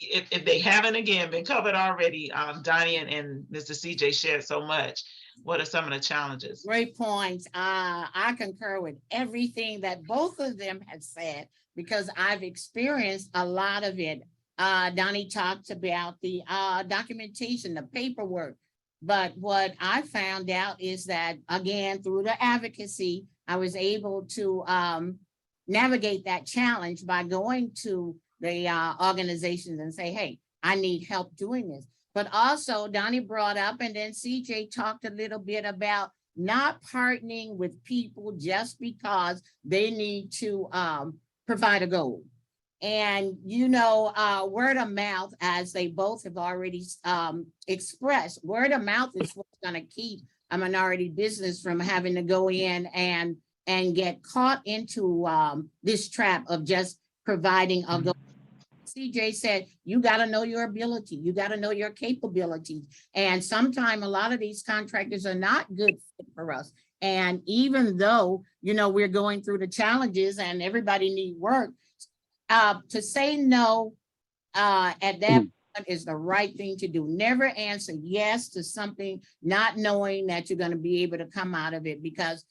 if they haven't again been covered already, Donnie and Mr. CJ shared so much. What are some of the challenges? Great points. I concur with everything that both of them have said because I've experienced a lot of it. Donnie talked about the documentation, the paperwork. But what I found out is that, again, through the advocacy, I was able to navigate that challenge by going to the organizations and say, hey, I need help doing this. But also Donnie brought up, and then CJ talked a little bit about not partnering with people just because they need to provide a goal. And, word of mouth, as they both have already expressed, word of mouth is what's going to keep a minority business from having to go in and get caught into this trap of just providing a goal. CJ said, you got to know your ability. You got to know your capabilities. And sometimes a lot of these contractors are not good fit for us. And even though, we're going through the challenges and everybody needs work, to say no at that point is the right thing to do. Never answer yes to something, not knowing that you're going to be able to come out of it, because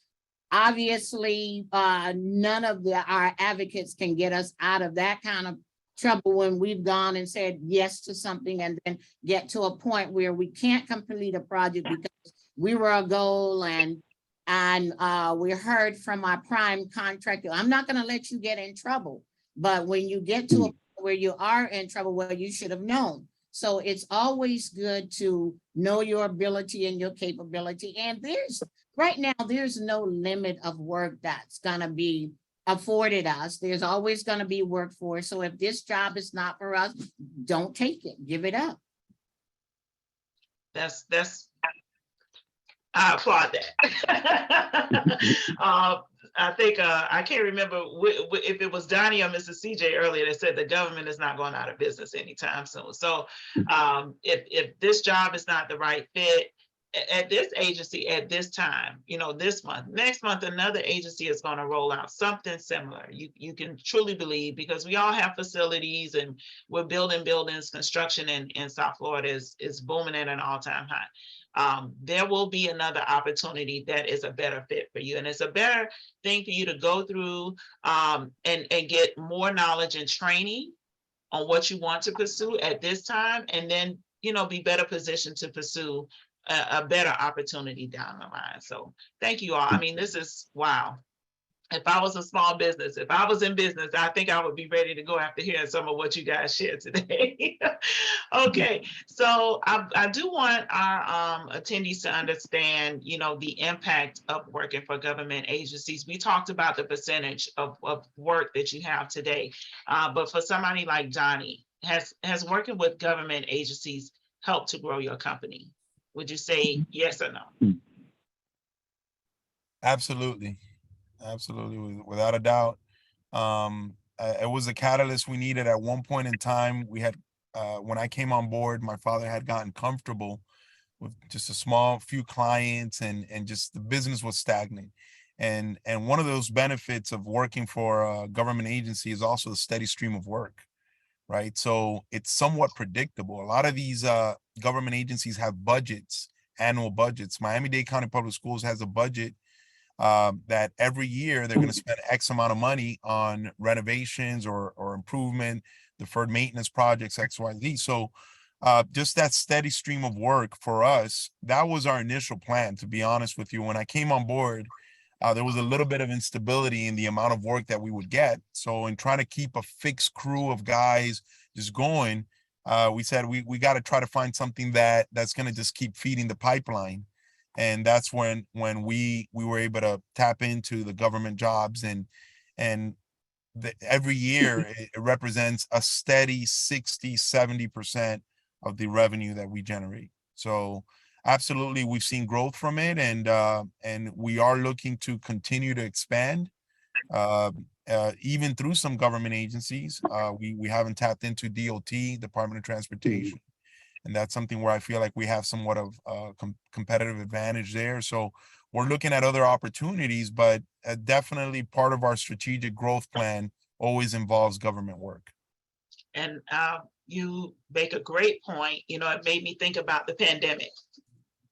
obviously none of our advocates can get us out of that kind of trouble when we've gone and said yes to something and then get to a point where we can't complete a project because we were a goal and we heard from our prime contractor, I'm not going to let you get in trouble. But when you get to a point where you are in trouble, well, you should have known. So it's always good to know your ability and your capability. And right now, there's no limit of work that's going to be afforded us. There's always going to be work for us. So if this job is not for us, don't take it. Give it up. That's I applaud that. I think I can't remember if it was Donnie or Mr. CJ earlier that said the government is not going out of business anytime soon. So if this job is not the right fit at this agency at this time, this month, next month, another agency is going to roll out something similar. You can truly believe, because we all have facilities and we're building buildings. Construction in South Florida is booming at an all-time high. There will be another opportunity that is a better fit for you. And it's a better thing for you to go through and get more knowledge and training on what you want to pursue at this time, and then, be better positioned to pursue a better opportunity down the line. So thank you all. I mean, this is, wow. If I was a small business, if I was in business, I think I would be ready to go after hearing some of what you guys shared today. Okay, so I do want our attendees to understand, the impact of working for government agencies. We talked about the percentage of work that you have today, but for somebody like Donnie, has working with government agencies helped to grow your company? Would you say yes or no? Absolutely. Absolutely, without a doubt. It was a catalyst we needed at one point in time. We had, when I came on board, my father had gotten comfortable with just a small few clients, and just the business was stagnant. And one of those benefits of working for a government agency is also a steady stream of work, right? So it's somewhat predictable. A lot of these government agencies have budgets, annual budgets. Miami-Dade County Public Schools has a budget that every year they're going to spend X amount of money on renovations or improvement, deferred maintenance projects, X, Y, Z. So just that steady stream of work for us, that was our initial plan, to be honest with you. When I came on board, there was a little bit of instability in the amount of work that we would get. So in trying to keep a fixed crew of guys just going, we said we got to try to find something that's going to just keep feeding the pipeline. And that's when we were able to tap into the government jobs, and every year it represents a steady 60-70% of the revenue that we generate. So absolutely, we've seen growth from it, and we are looking to continue to expand, even through some government agencies. We haven't tapped into DOT, Department of Transportation, and that's something where I feel like we have somewhat of a competitive advantage there. So we're looking at other opportunities, but definitely part of our strategic growth plan always involves government work. And you make a great point. You know, it made me think about the pandemic.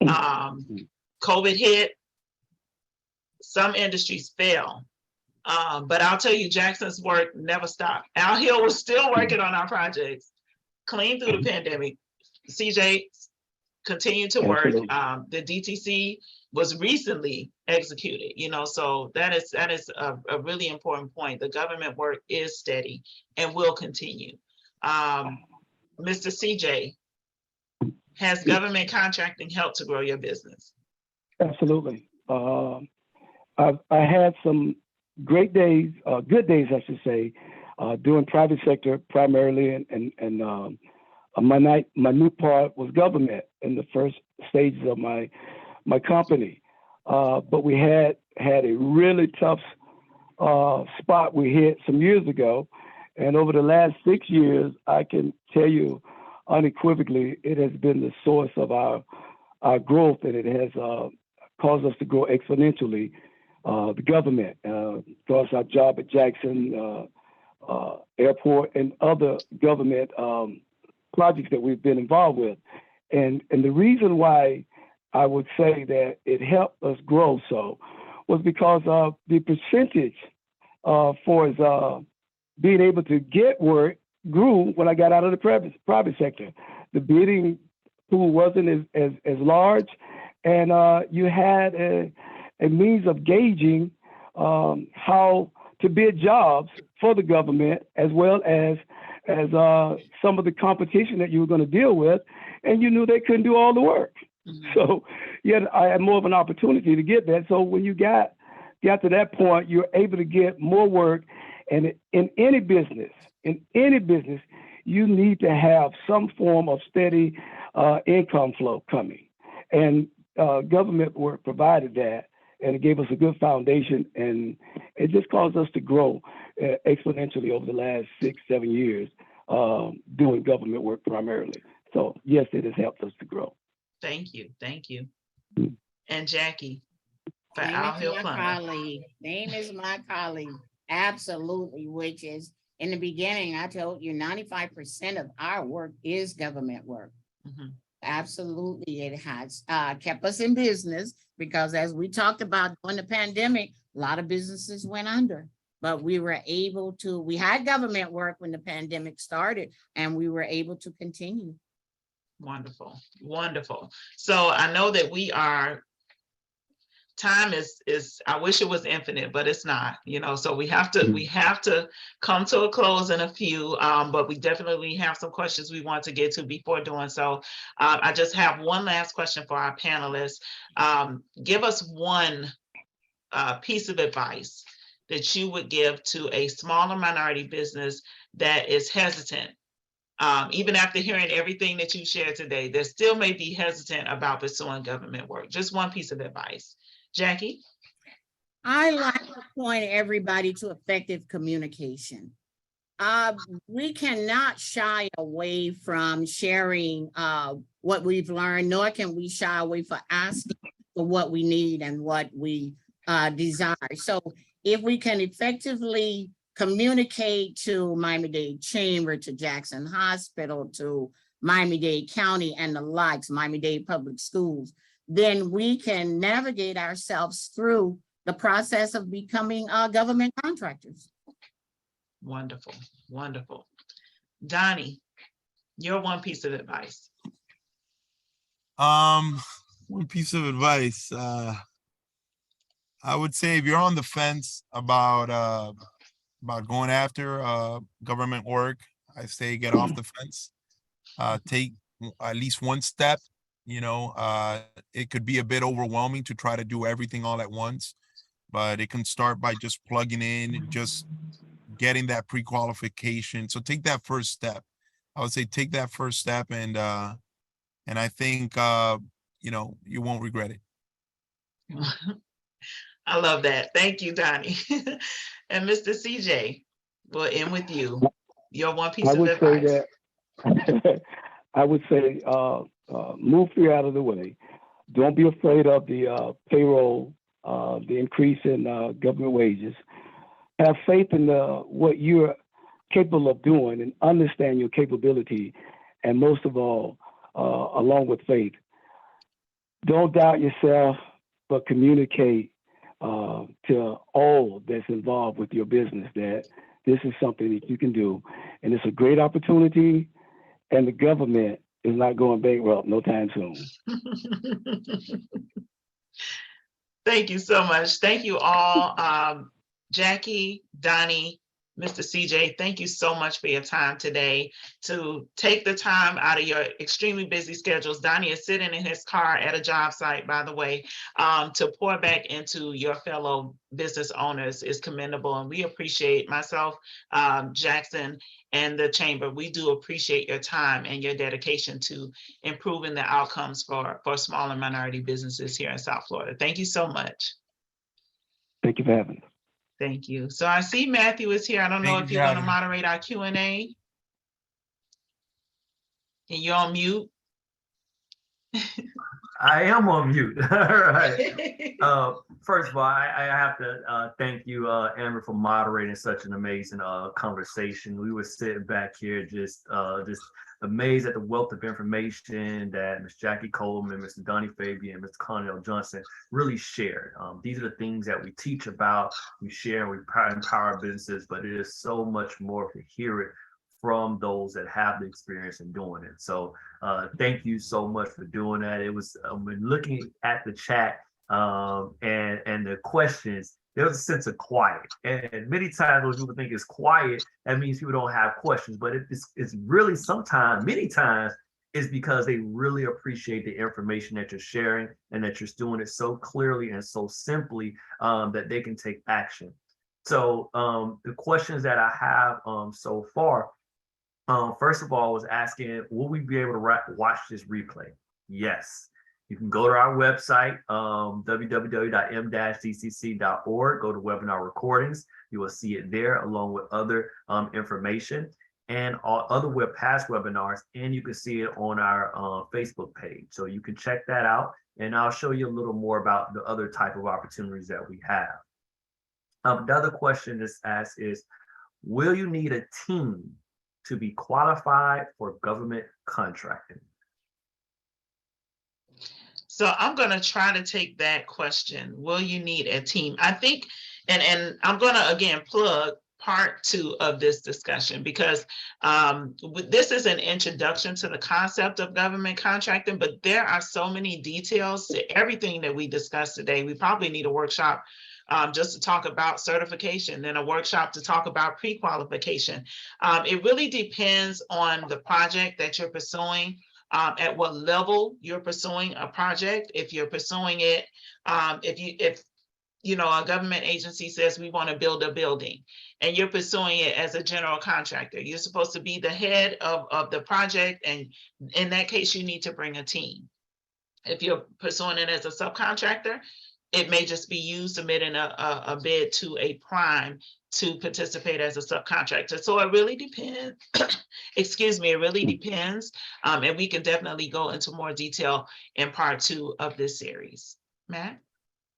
COVID hit, some industries fell. But I'll tell you, Jackson's work never stopped. Al Hill was still working on our projects clean through the pandemic. CJ continued to work. The DTC was recently executed, you know, so that is a really important point. The government work is steady and will continue. Mr. CJ, has government contracting helped to grow your business? Absolutely. I had some great days, good days, I should say, doing private sector primarily, and my new part was government in the first stages of my company. But we had a really tough spot we hit some years ago, and over the last 6 years, I can tell you unequivocally, it has been the source of our growth, and it has caused us to grow exponentially. The government, because our job at Jackson Airport and other government projects that we've been involved with. And the reason why I would say that it helped us grow so was because of the percentage for being able to get work grew when I got out of the private sector. The bidding pool wasn't as large, and you had a means of gauging how to bid jobs for the government, as well as some of the competition that you were going to deal with, and you knew they couldn't do all the work. Mm-hmm. So I had more of an opportunity to get that. So when you got to that point, you're able to get more work. And in any business, you need to have some form of steady income flow coming. And government work provided that, and it gave us a good foundation, and it just caused us to grow exponentially over the last 6-7 years doing government work primarily. So yes, it has helped us to grow. Thank you. And Jackie, for Al Hill Plumbing. Name is my colleague. Absolutely, which is, in the beginning, I told you 95% of our work is government work. Mm-hmm. Absolutely, it has kept us in business, because as we talked about during the pandemic, a lot of businesses went under, but we had government work when the pandemic started, and we were able to continue. Wonderful. So I know that time is, I wish it was infinite, but it's not, you know, so we have to come to a close in a few, but we definitely have some questions we want to get to before doing so. I just have one last question for our panelists. Give us one piece of advice that you would give to a smaller minority business that is hesitant. Even after hearing everything that you shared today, they still may be hesitant about pursuing government work. Just one piece of advice. Jackie? I like to point everybody to effective communication. We cannot shy away from sharing what we've learned, nor can we shy away from asking for what we need and what we desire. So if we can effectively communicate to Miami-Dade Chamber, to Jackson Hospital, to Miami-Dade County and the likes, Miami-Dade Public Schools, then we can navigate ourselves through the process of becoming government contractors. Wonderful. Donnie, Your one piece of advice. One piece of advice. I would say if you're on the fence about going after government work, I say get off the fence. Take at least one step. It could be a bit overwhelming to try to do everything all at once, but it can start by just plugging in, just getting that pre-qualification. So take that first step. I would say take that first step, and I think you won't regret it. I love that. Thank you, Donnie. And Mr. CJ, we'll end with you. Your one piece of advice. I would say move fear out of the way. Don't be afraid of the payroll, the increase in government wages. Have faith in what you're capable of doing and understand your capability. And most of all, along with faith, don't doubt yourself, but communicate to all that's involved with your business that this is something that you can do. And it's a great opportunity, and the government is not going bankrupt no time soon. Thank you so much. Thank you all. Jackie, Donnie, Mr. CJ, thank you so much for your time today to take the time out of your extremely busy schedules. Donnie is sitting in his car at a job site, by the way, to pour back into your fellow business owners is commendable. And we appreciate myself, Jackson, and the Chamber. We do appreciate your time and your dedication to improving the outcomes for small and minority businesses here in South Florida. Thank you so much. Thank you for having me. Thank you. So I see Matthew is here. I don't know if you're going to moderate our Q&A. And you're on mute. I am on mute. All right. First of all, I have to thank you, Amber, for moderating such an amazing conversation. We were sitting back here just amazed at the wealth of information that Ms. Jackie Coleman, Mr. Donnie Fabian, and Mr. Connell Johnson really shared. These are the things that we teach about, we share, and we empower businesses, but it is so much more to hear it from those that have the experience in doing it. So thank you so much for doing that. It was when looking at the chat and the questions, there was a sense of quiet. And many times when people think it's quiet, that means people don't have questions, but it's really sometimes, many times, is because they really appreciate the information that you're sharing and that you're doing it so clearly and so simply that they can take action. So the questions that I have so far, first of all, I was asking, will we be able to watch this replay? Yes. You can go to our website, www.m-dcc.org, go to webinar recordings. You will see it there along with other information and all other past webinars, and you can see it on our Facebook page. So you can check that out, and I'll show you a little more about the other type of opportunities that we have. The other question that's asked is, will you need a team to be qualified for government contracting? So I'm going to try to take that question. Will you need a team? I think, and I'm going to again plug part 2 of this discussion because this is an introduction to the concept of government contracting, but there are so many details to everything that we discussed today. We probably need a workshop just to talk about certification, then a workshop to talk about pre-qualification. It really depends on the project that you're pursuing, at what level you're pursuing a project. If you're pursuing it, if a government agency says we want to build a building and you're pursuing it as a general contractor, you're supposed to be the head of the project. And in that case, you need to bring a team. If you're pursuing it as a subcontractor, it may just be you submitting a bid to a prime to participate as a subcontractor. So it really depends. Excuse me, it really depends. And we can definitely go into more detail in part 2 of this series. Matt?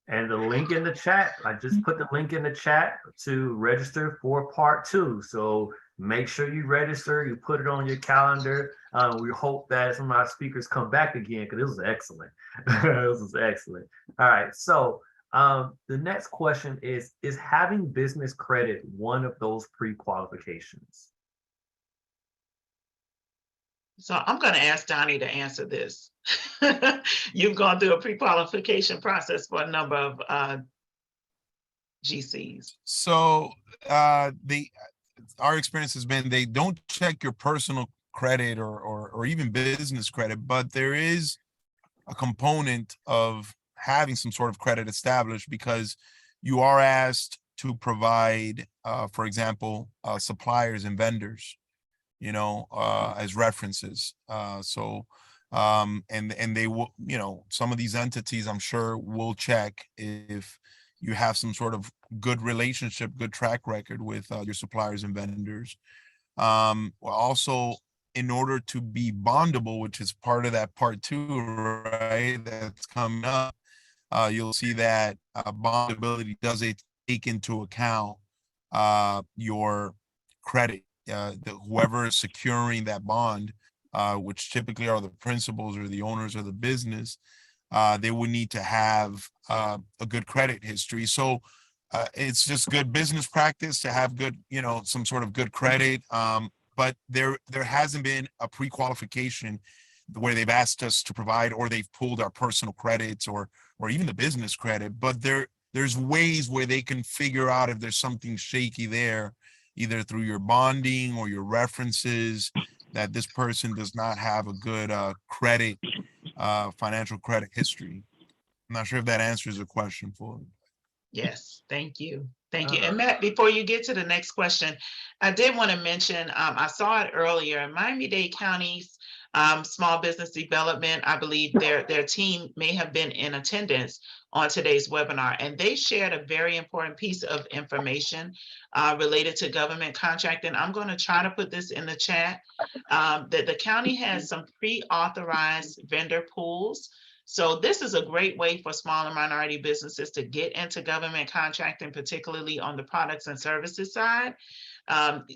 And the link in the chat, I just put the link in the chat to register for part 2. So make sure you register, you put it on your calendar. We hope that some of our speakers come back again because this was excellent. This was excellent. All right, so the next question is having business credit one of those pre-qualifications? So I'm going to ask Donnie to answer this. You've gone through a pre-qualification process for a number of GCs. So our experience has been they don't check your personal credit or even business credit, but there is a component of having some sort of credit established because you are asked to provide, for example, suppliers and vendors, as references. And they will, some of these entities, I'm sure, will check if you have some sort of good relationship, good track record with your suppliers and vendors. Also, in order to be bondable, which is part of that part two, right, that's coming up, you'll see that bondability does take into account your credit. Whoever is securing that bond, which typically are the principals or the owners of the business, they would need to have a good credit history. So it's just good business practice to have good, some sort of good credit. But there hasn't been a pre-qualification where they've asked us to provide, or they've pulled our personal credits or even the business credit. But there's ways where they can figure out if there's something shaky there, either through your bonding or your references, that this person does not have a good credit, financial credit history. I'm not sure if that answers the question for you. Yes, thank you. Thank you. And Matt, before you get to the next question, I did want to mention, I saw it earlier, Miami-Dade County's Small Business Development, I believe their team may have been in attendance on today's webinar, and they shared a very important piece of information related to government contracting. I'm going to try to put this in the chat, that the county has some pre-authorized vendor pools. So this is a great way for smaller minority businesses to get into government contracting, particularly on the products and services side.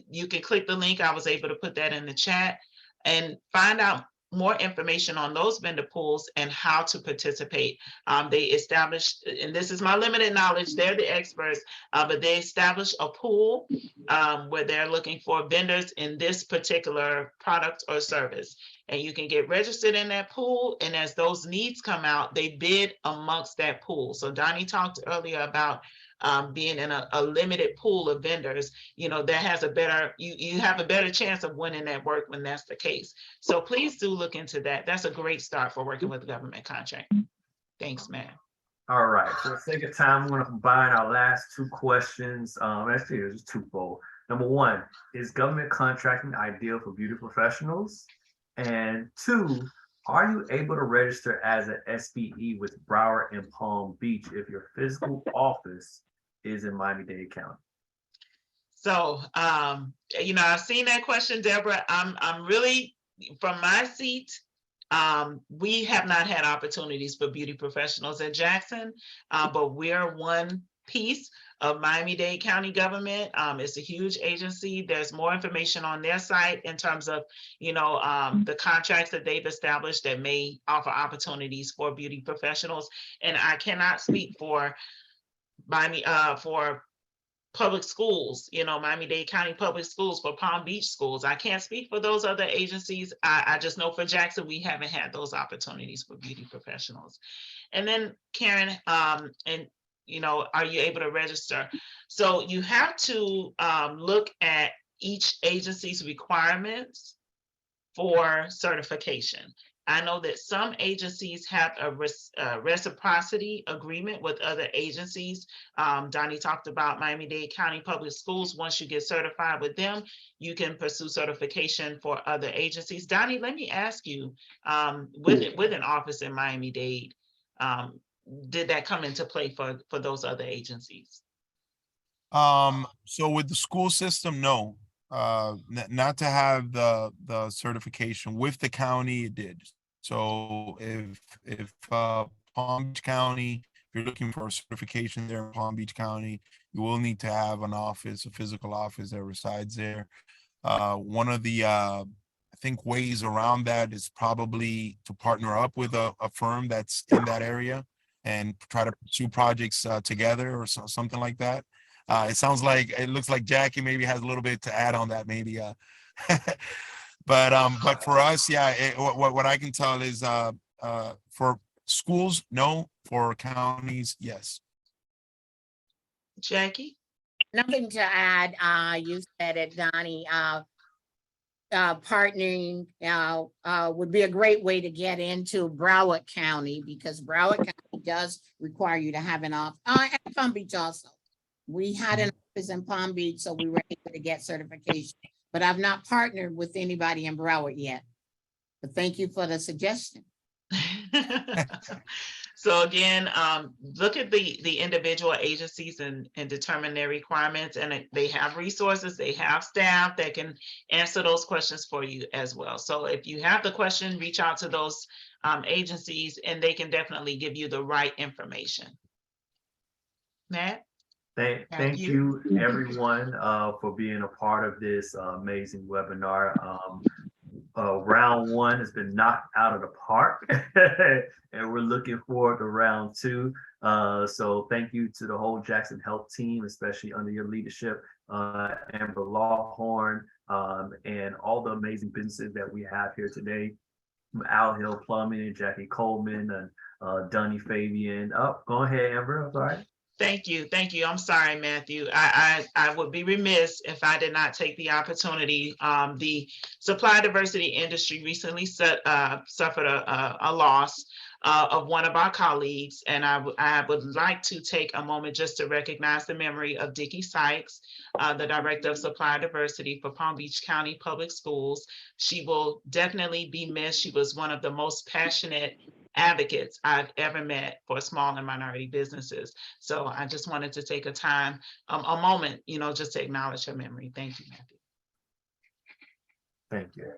You can click the link. I was able to put that in the chat and find out more information on those vendor pools and how to participate. They established, and this is my limited knowledge, they're the experts, but they established a pool where they're looking for vendors in this particular product or service. And you can get registered in that pool. And as those needs come out, they bid amongst that pool. So Donnie talked earlier about being in a limited pool of vendors, that has a better, you have a better chance of winning that work when that's the case. So please do look into that. That's a great start for working with the government contract. Thanks, Matt. All right, for the sake of time, I'm going to combine our last two questions. Actually, it's just twofold. Number one, is government contracting ideal for beauty professionals? And two, are you able to register as an SBE with Broward and Palm Beach if your physical office is in Miami-Dade County? So, I've seen that question, Deborah. I'm really, from my seat, we have not had opportunities for beauty professionals at Jackson, but we're one piece of Miami-Dade County government. It's a huge agency. There's more information on their site in terms of, the contracts that they've established that may offer opportunities for beauty professionals. And I cannot speak for for public schools, Miami-Dade County Public Schools, for Palm Beach schools. I can't speak for those other agencies. I just know for Jackson, we haven't had those opportunities for beauty professionals. And then Karen, are you able to register? So you have to look at each agency's requirements for certification. I know that some agencies have a reciprocity agreement with other agencies. Donnie talked about Miami-Dade County Public Schools. Once you get certified with them, you can pursue certification for other agencies. Donnie, let me ask you, with an office in Miami-Dade, did that come into play for those other agencies? So with the school system, no. Not to have the certification. With the county, it did. So if Palm Beach County, if you're looking for a certification there in Palm Beach County, you will need to have an office, a physical office that resides there. One of the I think ways around that is probably to partner up with a firm that's in that area and try to pursue projects together or something like that. It looks like Jackie maybe has a little bit to add on that, maybe. But for us, yeah, what I can tell is for schools, no. For counties, yes. Jackie? Nothing to add. You said it, Donnie. Partnering would be a great way to get into Broward County, because Broward County does require you to have an office. And Palm Beach also. We had an office in Palm Beach, so we were able to get certification. But I've not partnered with anybody in Broward yet. But thank you for the suggestion. So again, look at the individual agencies and determine their requirements, and they have resources, they have staff that can answer those questions for you as well. So if you have the question, reach out to those agencies and they can definitely give you the right information. Matt? Thank you everyone for being a part of this amazing webinar. Round one has been knocked out of the park and we're looking forward to round two. So thank you to the whole Jackson Health team, especially under your leadership, Amber Lawhorn, and all the amazing businesses that we have here today. Al Hill Plumbing, Jackie Coleman, and Dunny Fabian. Oh, go ahead, Amber. I'm sorry. Thank you. Thank you. I'm sorry, Matthew. I would be remiss if I did not take the opportunity. The supply diversity industry recently suffered a loss of one of our colleagues. And I would like to take a moment just to recognize the memory of Dickie Sykes, the Director of Supply Diversity for Palm Beach County Public Schools. She will definitely be missed. She was one of the most passionate advocates I've ever met for small and minority businesses. So I just wanted to take a moment, just to acknowledge her memory. Thank you, Matthew. Thank you.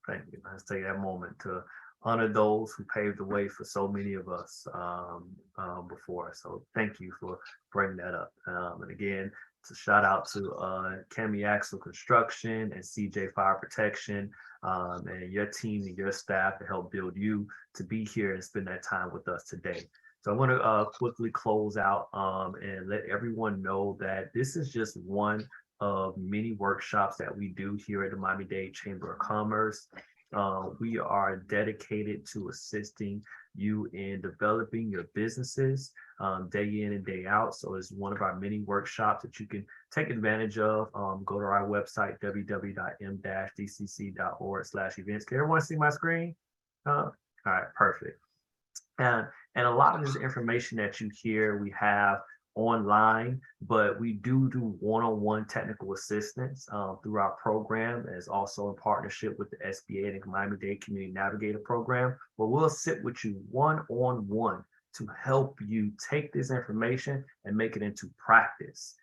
Thank you. Let's take that moment to honor those who paved the way for so many of us before. So thank you for bringing that up. And again, it's a shout out to Kemi Axel Construction and CJ Fire Protection, and your team and your staff to help build you to be here and spend that time with us today. So I want to quickly close out and let everyone know that this is just one of many workshops that we do here at the Miami-Dade Chamber of Commerce. We are dedicated to assisting you in developing your businesses day in and day out. So it's one of our many workshops that you can take advantage of. Go to our website, www.m-dcc.org/events. Can everyone see my screen? All right, perfect. And a lot of this information that you hear, we have online, but we do one-on-one technical assistance through our program, as also in partnership with the SBA and the Miami-Dade Community Navigator Program. But we'll sit with you one-on-one to help you take this information and make it into practice.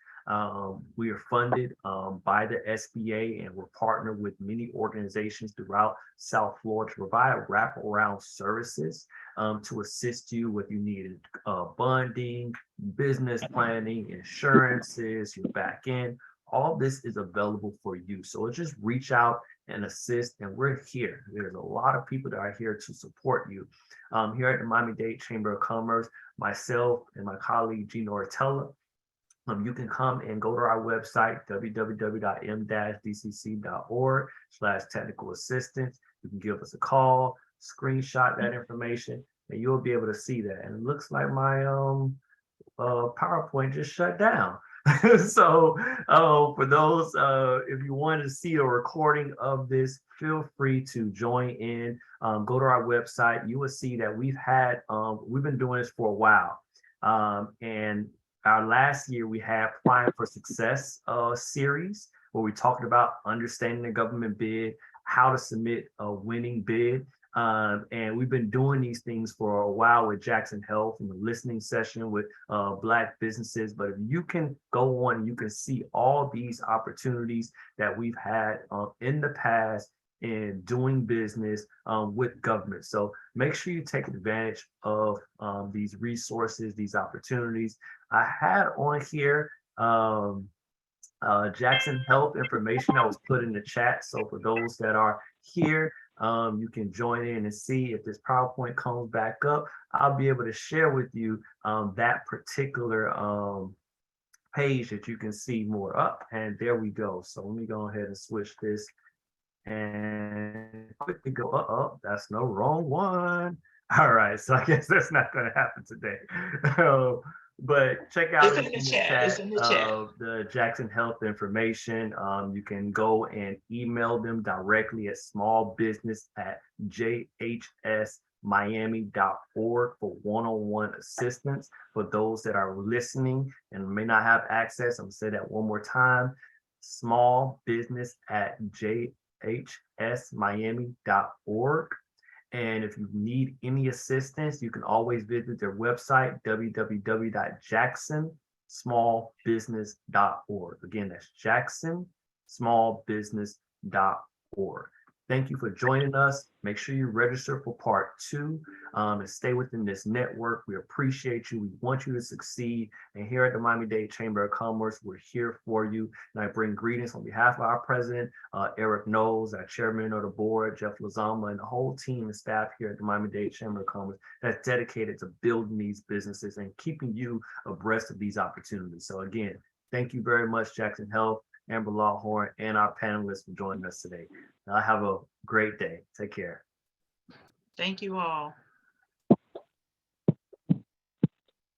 We are funded by the SBA, and we're partnered with many organizations throughout South Florida to provide wraparound services to assist you with you need bonding, business planning, insurances, your back end. All this is available for you. So just reach out and assist, and we're here. There's a lot of people that are here to support you. Here at the Miami-Dade Chamber of Commerce, myself and my colleague Gina Ortella, you can come and go to our website, www.m-dcc.org/technical assistance. You can give us a call, screenshot that information, and you'll be able to see that. And it looks like my PowerPoint just shut down. So for those, if you want to see a recording of this, feel free to join in. Go to our website. You will see that we've been doing this for a while. And our last year, we had Applying for Success series, where we talked about understanding the government bid, how to submit a winning bid. And we've been doing these things for a while with Jackson Health and the listening session with Black businesses. But if you can go on, you can see all these opportunities that we've had in the past in doing business with government. So make sure you take advantage of these resources, these opportunities. I had on here Jackson Health information that was put in the chat. So for those that are here, you can join in and see if this PowerPoint comes back up. I'll be able to share with you that particular page that you can see more up. And there we go. So let me go ahead and switch this and quickly go, that's no wrong one. All right, so I guess that's not going to happen today. But check out It's in the chat. It's in the chat. the Jackson Health information. You can go and email them directly at smallbusiness@jhsmiami.org for one-on-one assistance. For those that are listening and may not have access, I'm gonna say that one more time: smallbusiness@jhsmiami.org. And if you need any assistance, you can always visit their website, www.jacksonsmallbusiness.org. Again, that's jacksonsmallbusiness.org. Thank you for joining us. Make sure you register for part 2 and stay within this network. We appreciate you. We want you to succeed. And here at the Miami-Dade Chamber of Commerce, we're here for you. And I bring greetings on behalf of our president, Eric Knowles, our chairman of the board, Jeff Lazama, and the whole team and staff here at the Miami-Dade Chamber of Commerce that's dedicated to building these businesses and keeping you abreast of these opportunities. So again, thank you very much, Jackson Health, Amber Lawhorn, and our panelists for joining us today. Have a great day. Take care. Thank you all.